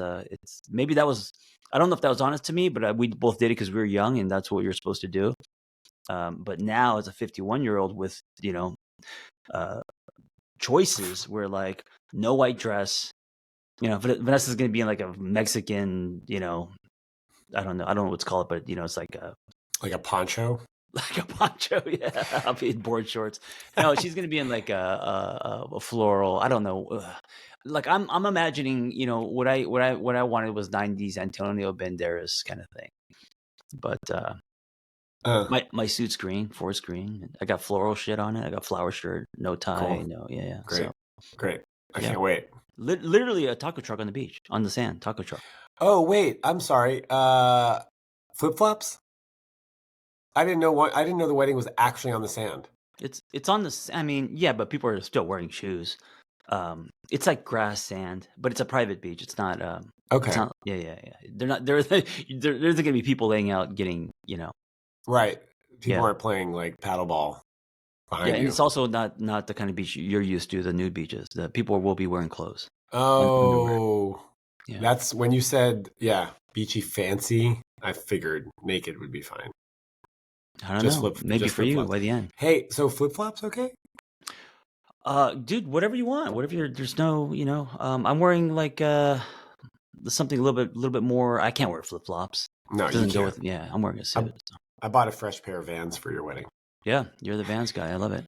maybe that was, I don't know if that was honest to me, but we both did it because we were young, and that's what you're supposed to do. But now, as a 51-year-old with choices, we're like, no white dress. Vanessa's gonna be in like a Mexican, I don't know what it's called, but it's like a poncho. Like a poncho, yeah. I'll be in board shorts. No, she's gonna be in like a floral. I don't know. Like I'm imagining, what I wanted was 90s Antonio Banderas kind of thing. But my suit's green, forest green. I got floral shit on it. I got flower shirt, no tie, cool. no, yeah. Great. I can't wait. Literally a taco truck on the beach, on the sand, taco truck. Oh wait, I'm sorry. Flip flops? I didn't know the wedding was actually on the sand. It's on the. I mean, yeah, but people are still wearing shoes. It's like grass sand, but it's a private beach. It's not. Okay. It's not, yeah. They're not. There's going to be people laying out, getting. Right. People aren't playing like paddleball behind you. And it's also not the kind of beach you're used to. The nude beaches. The people will be wearing clothes. Oh, that's when you said beachy fancy. I figured naked would be fine. I don't know. Maybe for you by the end. Hey, so flip flops, okay? Dude, whatever you want. Whatever there's no, I'm wearing like something a little bit more. I can't wear flip flops. No, you can't. I'm wearing a suit. I bought a fresh pair of Vans for your wedding. Yeah, you're the Vans guy. I love it.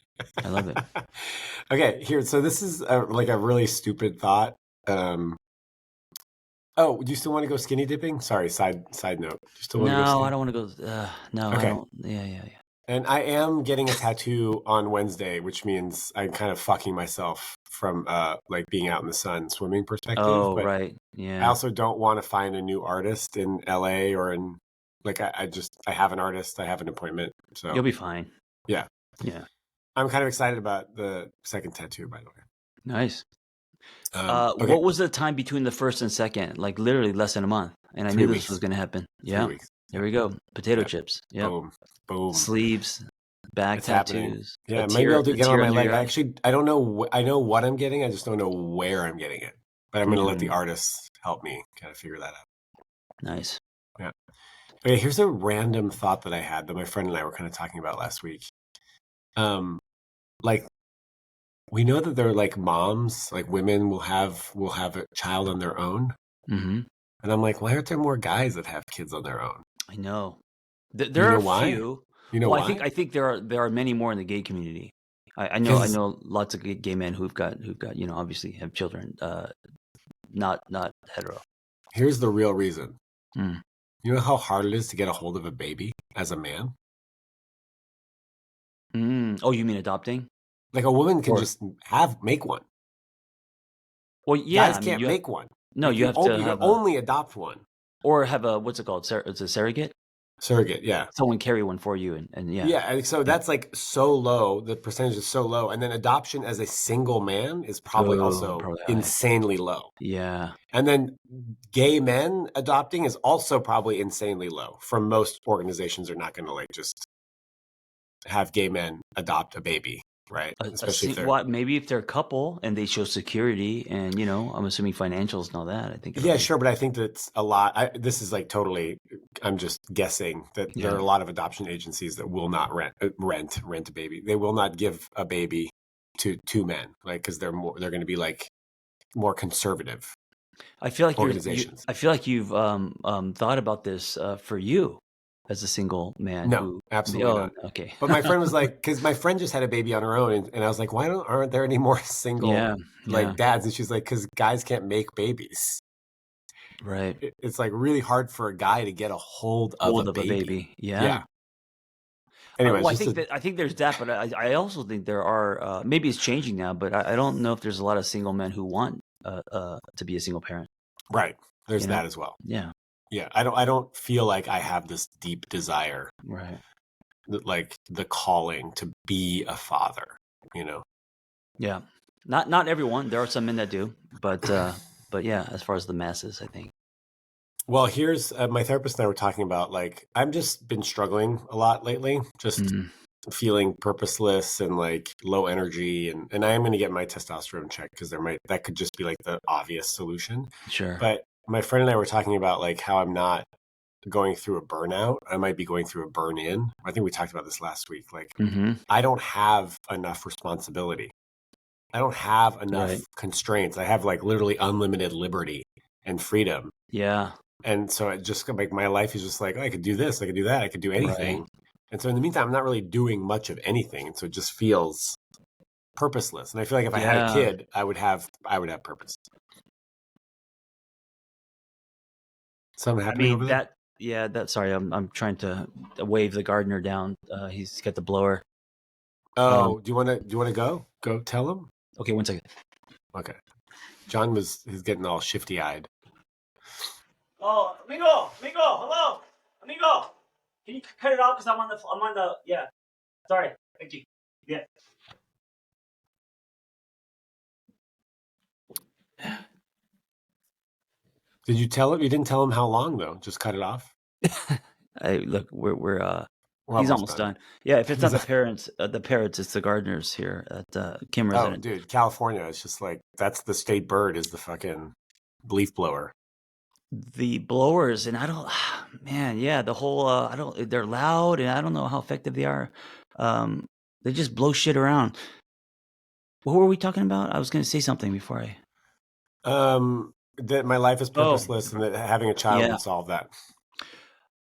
Okay, here. So this is like a really stupid thought. Oh, do you still want to go skinny dipping? Sorry, side note. You still want to go I don't want to go. No, okay. I don't. Yeah. And I am getting a tattoo on Wednesday, which means I'm kind of fucking myself from like being out in the sun swimming perspective. Oh, but right. Yeah. I also don't want to find a new artist in LA or in like I have an artist. I have an appointment. So you'll be fine. Yeah. Yeah. I'm kind of excited about the second tattoo, by the way. Nice. Okay. What was the time between the first and second? Like literally less than a month. And I knew this was going to happen. 3 weeks. There we go. Potato chips. Yeah. Boom. Sleeves, back tattoos. Happening. Yeah, maybe I'll get on my leg. I don't know. I know what I'm getting. I just don't know where I'm getting it. But I'm going to let the artists help me kind of figure that out. Nice. Yeah. Okay, here's a random thought that I had that my friend and I were kind of talking about last week. Like, we know that they're like moms, like women will have a child on their own. Mm-hmm. And I'm like, why aren't there more guys that have kids on their own? I know. There are a few. You know why? I think there are many more in the gay community. I know lots of gay men who've got obviously have children, not hetero. Here's the real reason. You know how hard it is to get a hold of a baby as a man? Oh, you mean adopting? Like a woman can just make one. Well, yeah, guys can't make one. No, you have to only adopt one, or have a what's it called? It's a surrogate. Surrogate, yeah. Someone carry one for you, and yeah. Yeah, and so that's like so low. The percentage is so low, and then adoption as a single man is probably insanely low. Yeah, and then gay men adopting is also probably insanely low. From most organizations are not going to like just have gay men adopt a baby. Right. Especially maybe if they're a couple and they show security and, I'm assuming financials and all that. I think. Yeah, sure. But I think that's a lot. This is like totally, I'm just guessing that there are a lot of adoption agencies that will not rent a baby. They will not give a baby to two men, like, because they're going to be like more conservative. I feel like organizations. I feel like you've thought about this for you. As a single man? No, absolutely not. Okay. But my friend was like, because my friend just had a baby on her own, and I was like, why aren't there any more single dads? And she's like, because guys can't make babies. Right. It's like really hard for a guy to get a hold of a Hold of a baby. baby. Yeah. Yeah. Anyways, Well, just I think there's that, but I also think there are maybe it's changing now, but I don't know if there's a lot of single men who want to be a single parent. right. There's You know? that as well. Yeah. Yeah. I don't feel like I have this deep desire, Right. like the calling to be a father, you know? Yeah. Not everyone. There are some men that do, but yeah, as far as the masses, I think. Well, here's my therapist and I were talking about like I've just been struggling a lot lately, just Mm, feeling purposeless and like low energy, and I am going to get my testosterone checked because that could just be like the obvious solution. sure. But my friend and I were talking about like how I'm not going through a burnout. I might be going through a burn in. I think we talked about this last week. Like Mm-hmm. I don't have enough responsibility. I don't have enough Right. constraints. I have like literally unlimited liberty and freedom. Yeah. And so it just like my life is just like, oh, I could do this, I could do that, I could do Right. anything. And so in the meantime, I'm not really doing much of anything. And so it just feels purposeless. And I feel like if I had a Yeah. kid, I would have purpose. Something I happening mean over there? sorry, I'm trying to wave the gardener down. He's got the blower. Oh, do you wanna go? Go tell him? Okay, 1 second. Okay. He's getting all shifty eyed. Oh, amigo, hello, amigo. Can you cut it off because I'm on the yeah. Sorry, thank you. Yeah. Did you tell him? You didn't tell him how long though. Just cut it off. Hey, look, we're We're he's almost almost done. done. Yeah, if it's not the parents, it's the gardeners here at Kim Oh, resident. dude, California. It's just like that's the state bird is the fucking leaf blower. The blowers, and I don't, man, yeah, the whole I don't. They're loud, and I don't know how effective they are. Um, they just blow shit around. What were we talking about? I was going to say something before I. That my life is Oh, purposeless and that having a child yeah. would solve that.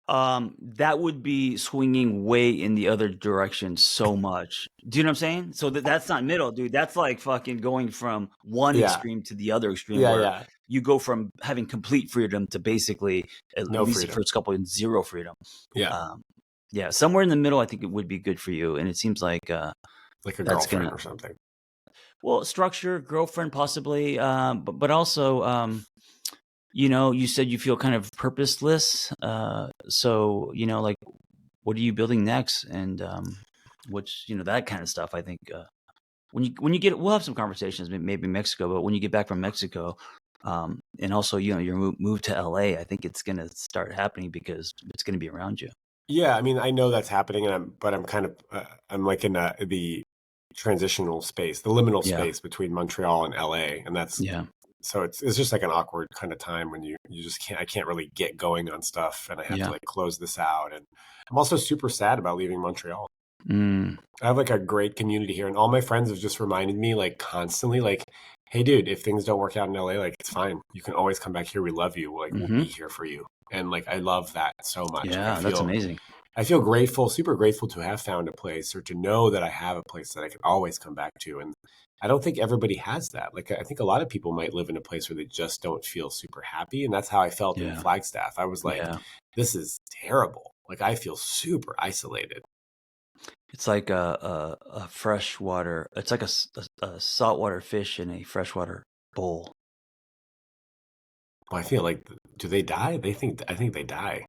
That would be swinging way in the other direction so much. Do you know what I'm saying? So that's not middle, dude. That's like fucking going from one Yeah. extreme to the other extreme, Yeah, where yeah. you go from having complete freedom to basically, at No least the freedom. first couple, in zero freedom. Yeah. Yeah, somewhere in the middle, I think it would be good for you. And it seems like Like a that's girlfriend gonna, or something. well, structure, girlfriend, possibly, but also, you said you feel kind of purposeless. So, like, what are you building next? And which, that kind of stuff. I think when you get, we'll have some conversations, maybe Mexico, but when you get back from Mexico, and also, your move to LA, I think it's gonna start happening because it's gonna be around you. Yeah, I mean, I know that's happening, but I'm kind of I'm like in the transitional space, the liminal Yeah, space between Montreal and LA, and that's yeah, so it's just like an awkward kind of time when you just I can't really get going on stuff, and I have to yeah. like close this out, and I'm also super sad about leaving Montreal. Mm, I have like a great community here, and all my friends have just reminded me like constantly, like, "Hey, dude, if things don't work out in LA, like it's fine. You can always come back here. We love you. Like we'll mm-hmm. be here for you." And like I love that so much. Like Yeah, that's amazing. I feel grateful, super grateful to have found a place or to know that I have a place that I can always come back to. And I don't think everybody has that. Like I think a lot of people might live in a place where they just don't feel super happy, and that's how I felt in Yeah, Flagstaff. I was like, yeah. this is terrible. Like I feel super isolated. It's like a freshwater. It's like a saltwater fish in a freshwater bowl. Well, I feel like, do they die? I think they die.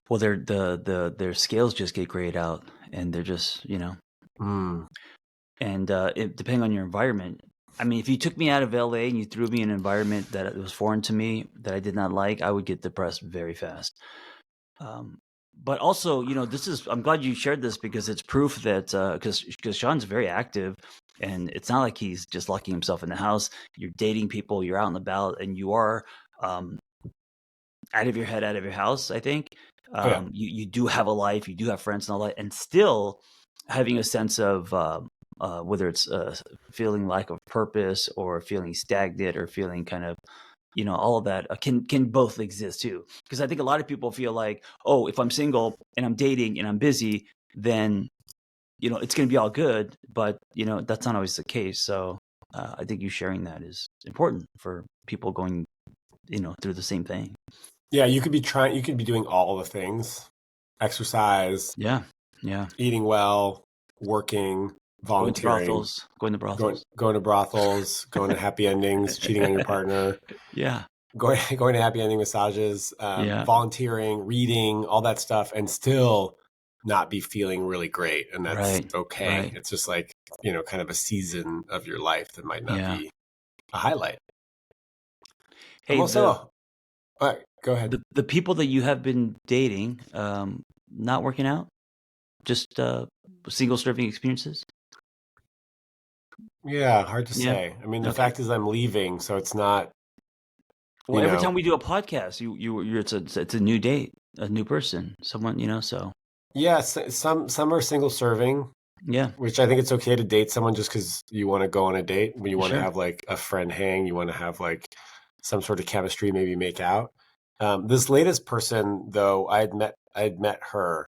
Well, their scales just get grayed out, and they're just Mm. and depending on your environment. I mean, if you took me out of LA and you threw me in an environment that was foreign to me that I did not like, I would get depressed very fast. But also, I'm glad you shared this because it's proof that because Sean's very active, and it's not like he's just locking himself in the house. You're dating people, you're out and about, and you are um, out of your head, out of your house. I think Oh, yeah. you do have a life, you do have friends and all that, and still having a sense of whether it's feeling lack of purpose or feeling stagnant or feeling kind of all of that can both exist too. Because I think a lot of people feel like, oh, if I'm single and I'm dating and I'm busy, then it's going to be all good. But that's not always the case. So I think you sharing that is important for people going through the same thing. Yeah, you could be doing all the things: exercise, Yeah. eating well, working, Going to volunteering, brothels. going to brothels, going to happy endings, cheating on your partner, Yeah. going to happy ending massages, Yeah. volunteering, reading, all that stuff, and still not be feeling really great. And that's okay. Right. It's just like, kind of a season of your life that might not Yeah. be a highlight. I'm Hey, also, all right, go ahead. the people that you have been dating, not working out, just single serving experiences. Yeah, hard to Yeah. say. I mean, the Okay. fact is I'm leaving, so it's not, Well, every time we do a podcast, it's a new date, a new person, someone, so. yeah, some are single serving, Yeah. which I think it's okay to date someone just because you want to go on a date, when you want to Sure. have like a friend hang, you want to have like some sort of chemistry, maybe make out. This latest person, though, I had met her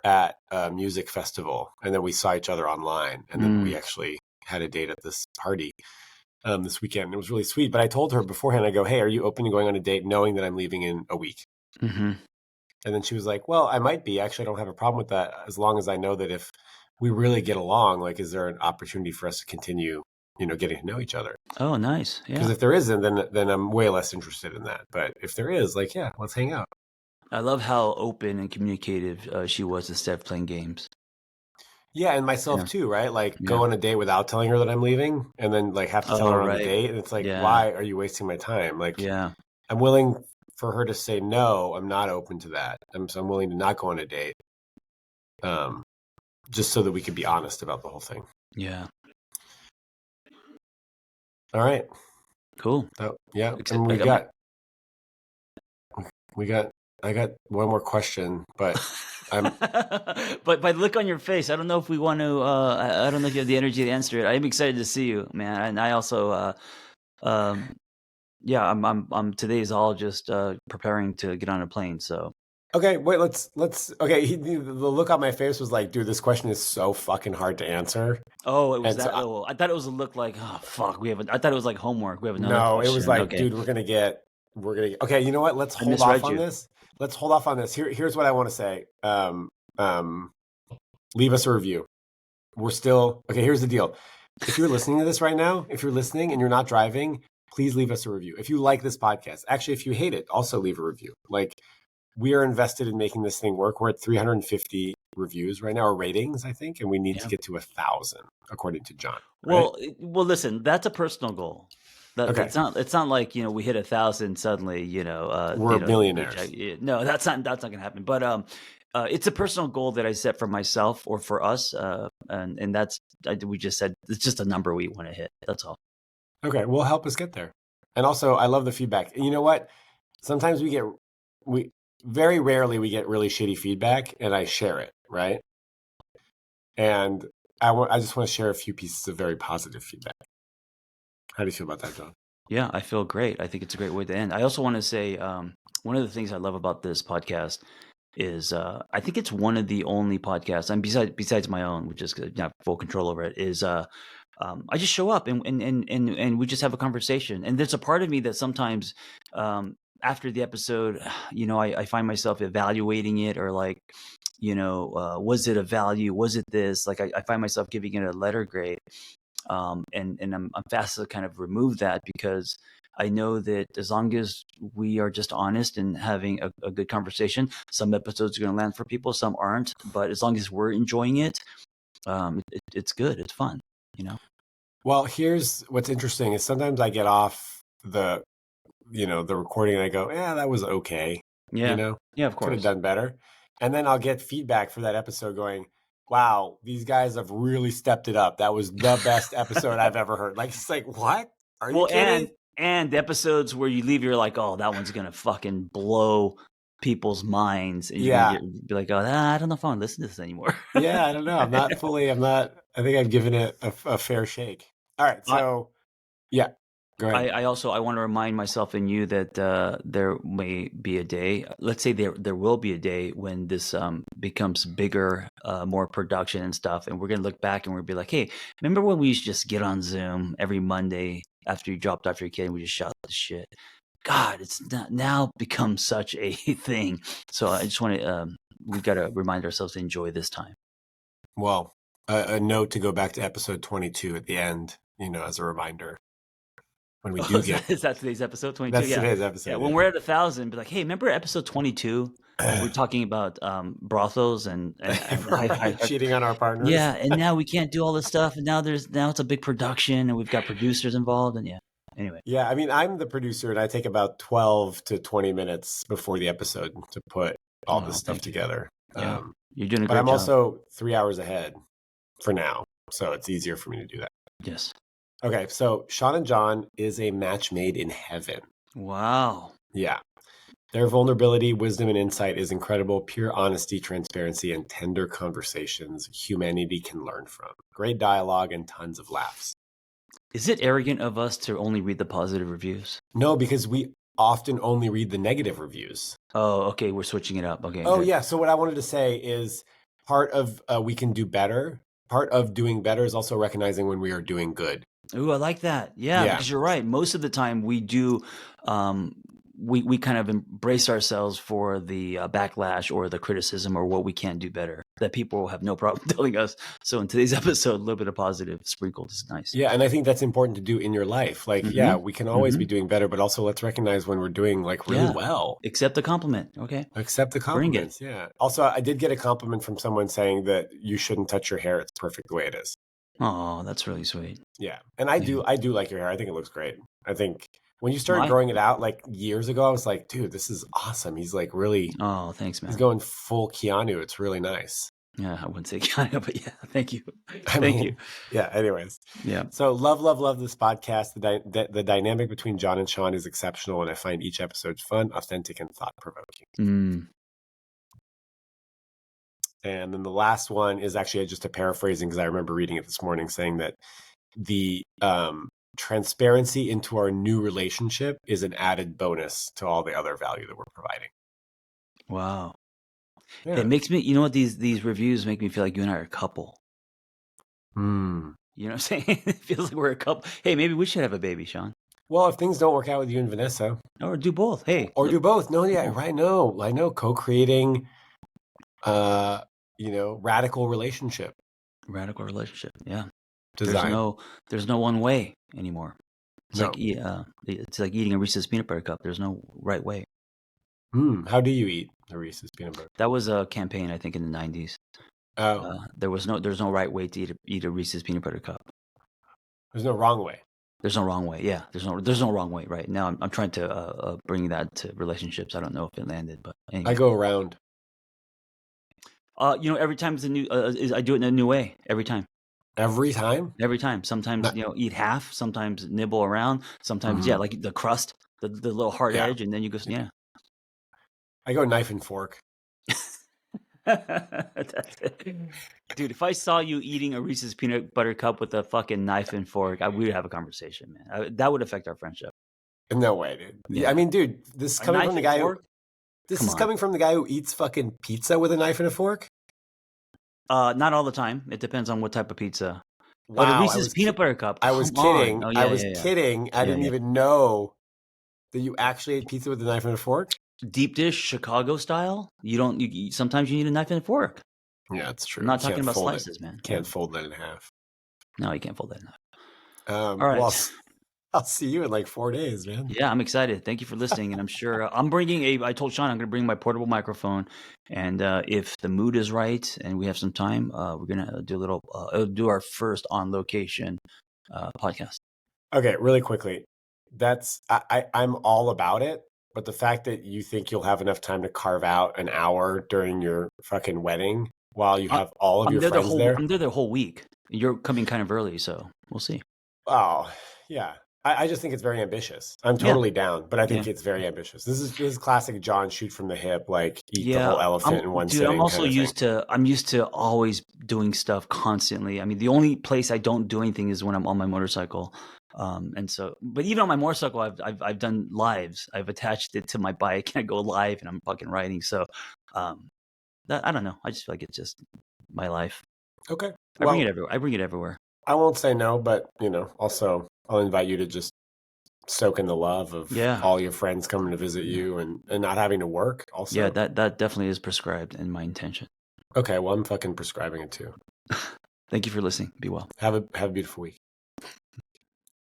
at a music festival, and then we saw each other online, and then we actually had a date at this party this weekend. It was really sweet. But I told her beforehand, I go, "Hey, are you open to going on a date, knowing that I'm leaving in a week?" Mm-hmm. And then she was like, "Well, I might be. Actually, I don't have a problem with that, as long as I know that if we really get along, like, is there an opportunity for us to continue, getting to know each other? Oh, nice. Because Yeah. if there isn't, then I'm way less interested in that. But if there is, like, yeah, let's hang out." I love how open and communicative she was instead of playing games. Yeah, and myself Yeah. too, right? Like, Yeah. go on a date without telling her that I'm leaving, and then like have to tell Oh, her on the right. date, and it's like, Yeah. why are you wasting my time? Like, Yeah. I'm willing for her to say no. I'm not open to that. I'm willing to not go on a date, just so that we could be honest about the whole thing. Yeah. All right. Cool. Yeah, Except and I I got one more question, but but by the look on your face, I don't know if we want to. I don't know if you have the energy to answer it. I'm excited to see you, man, and I also, yeah, I'm today is all just preparing to get on a plane. So okay. Wait, let's. Okay, the look on my face was like, dude, this question is so fucking hard to answer. oh, it was And so that. I thought it was a look like, oh fuck, I thought it was like homework. We have another no, it was question. like, Okay, dude, we're gonna get. Okay, you know what? Let's I hold off misread on you. this. Let's hold off on this. Here's what I want to say. Leave us a review. We're still okay. Here's the deal. If you're listening to this right now, if you're listening and you're not driving, please leave us a review. If you like this podcast, actually, if you hate it, also leave a review. Like, we are invested in making this thing work. We're at 350 reviews right now, or ratings, I think, and we need to get to 1,000, according to John. Right? Well, listen, that's a personal goal. Okay. It's not like we hit 1,000 suddenly. We're millionaires. No, that's not gonna happen. But it's a personal goal that I set for myself or for us, and that's we just said it's just a number we want to hit. That's all. Okay, well, help us get there. And also, I love the feedback. And you know what? Sometimes we very rarely we get really shitty feedback, and I share it, right? And I just want to share a few pieces of very positive feedback. How do you feel about that, John? Yeah, I feel great. I think it's a great way to end. I also want to say one of the things I love about this podcast is I think it's one of the only podcasts, and besides my own, which is not full control over it, is I just show up and we just have a conversation. And there's a part of me that sometimes after the episode, I find myself evaluating it or like, was it a value? Was it this? Like I find myself giving it a letter grade. And I'm fast to kind of remove that because I know that as long as we are just honest and having a good conversation, some episodes are going to land for people, some aren't. But as long as we're enjoying it, it's good. It's fun, Well, here's what's interesting is sometimes I get off the recording and I go, yeah, that was okay. Yeah, yeah, of Could have course. done better. And then I'll get feedback for that episode going, wow, these guys have really stepped it up. That was the best episode I've ever heard. Like, it's like, what? Are you kidding? And the episodes where you leave, you're like, oh, that one's gonna fucking blow people's minds, and you're gonna be like, oh, I don't know if I want to listen to this anymore. Yeah, I don't know. I think I've given it a fair shake. All right, so yeah, go ahead. I want to remind myself and you that there may be a day. Let's say there will be a day when this becomes bigger, more production and stuff, and we're gonna look back and we'll be like, "Hey, remember when we used to just get on Zoom every Monday after you dropped off your kid and we just shot the shit?" God, it's now become such a thing. So I just want to, we've got to remind ourselves to enjoy this time. Well, a note to go back to episode 22 at the end, as a reminder. When we do Is that today's episode 22? That's Yeah. today's episode. Yeah. When we're at 1,000, be like, hey, remember episode 22? We're talking about brothels and cheating on our partners. Yeah, and now we can't do all this stuff, and now it's a big production, and we've got producers involved, and anyway. Yeah, I mean, I'm the producer, and I take about 12 to 20 minutes before the episode to put all this stuff together. Yeah, you're doing a great job. But I'm also 3 hours ahead for now, so it's easier for me to do that. Yes. Okay, so Shaun and John is a match made in heaven. Wow. Yeah. Their vulnerability, wisdom, and insight is incredible. Pure honesty, transparency, and tender conversations humanity can learn from. Great dialogue and tons of laughs. Is it arrogant of us to only read the positive reviews? No, because we often only read the negative reviews. Oh, okay. We're switching it up. Okay. Oh, good. Yeah. So what I wanted to say is part of we can do better. Part of doing better is also recognizing when we are doing good. Ooh, I like that. Yeah, because you're right. Most of the time we do, we kind of embrace ourselves for the backlash or the criticism or what we can do better that people will have no problem telling us. So in today's episode, a little bit of positive sprinkled is nice. Yeah, and I think that's important to do in your life. Like, yeah, we can always be doing better, but also let's recognize when we're doing like really well. Accept the compliment. Okay. Accept the compliments. Yeah. Also, I did get a compliment from someone saying that you shouldn't touch your hair. It's perfect the way it is. Oh, that's really sweet. Yeah. And I do like your hair. I think it looks great. I think when you started growing it out like years ago, I was like, dude, this is awesome. He's like really. Oh, thanks, man. He's going full Keanu. It's really nice. Yeah, I wouldn't say Keanu, but yeah, thank you. Thank you. Yeah. Anyways. Yeah. So love this podcast. The dynamic between John and Shaun is exceptional, and I find each episode fun, authentic, and thought provoking. And then the last one is actually just a paraphrasing because I remember reading it this morning saying that the transparency into our new relationship is an added bonus to all the other value that we're providing. Wow. Yeah. It makes me, you know what, these reviews make me feel like you and I are a couple. You know what I'm saying? It feels like we're a couple. Hey, maybe we should have a baby, Shaun. Well, if things don't work out with you and Vanessa. Or do both. Hey. Or do both. No, yeah, right. No, I know. Co-creating radical relationship. Radical relationship. Yeah. Design. There's no one way anymore. It's No. it's like eating a Reese's peanut butter cup. There's no right way. How do you eat a Reese's peanut butter? That was a campaign, I think, in the 90s. Oh. There's no right way to eat a Reese's peanut butter cup. There's no wrong way. There's no wrong way. Yeah, there's no wrong way. Right now, I'm trying to bring that to relationships. I don't know if it landed, but anyway. I go around. Every time it's a new. I do it in a new way every time. Every time? Every time. Sometimes eat half. Sometimes nibble around. Sometimes like the crust, the little hard edge, and then you go I go knife and fork. That's it. Dude, if I saw you eating a Reese's peanut butter cup with a fucking knife and fork, we would have a conversation, man. That would affect our friendship. No way, dude. Yeah. I mean, dude, this is coming from the guy who. This is coming from the guy who eats fucking pizza with a knife and a fork? Not all the time. It depends on what type of pizza. Wow, but a Reese's peanut butter cup. I was kidding. Oh, I was kidding. I didn't even know that you actually ate pizza with a knife and a fork. Deep dish Chicago style. Sometimes you need a knife and a fork. Yeah, that's true. I'm not talking about slices, man. Can't fold that in half. No, you can't fold that in half. All right. Well, I'll see you in like 4 days, man. Yeah, I'm excited. Thank you for listening. And I'm sure I told Shaun I'm going to bring my portable microphone. And if the mood is right and we have some time, we're going to do our first on location podcast. Okay, really quickly. I'm all about it. But the fact that you think you'll have enough time to carve out an hour during your fucking wedding while you have all of your friends there. I'm there the whole week. You're coming kind of early, so we'll see. Oh, yeah. I just think it's very ambitious. I'm totally down, but I think it's very ambitious. This is classic John shoot from the hip, like eat the whole elephant in one sitting. I'm also used to always doing stuff constantly. I mean, the only place I don't do anything is when I'm on my motorcycle. But even on my motorcycle, I've done lives. I've attached it to my bike and I go live and I'm fucking riding. So, I don't know. I just feel like it's just my life. Okay. I bring it everywhere. I won't say no, but also I'll invite you to just soak in the love of Yeah. all your friends coming to visit you and not having to work also? Yeah, that definitely is prescribed in my intention. Okay, well, I'm fucking prescribing it too. Thank you for listening. Be well. Have a beautiful week.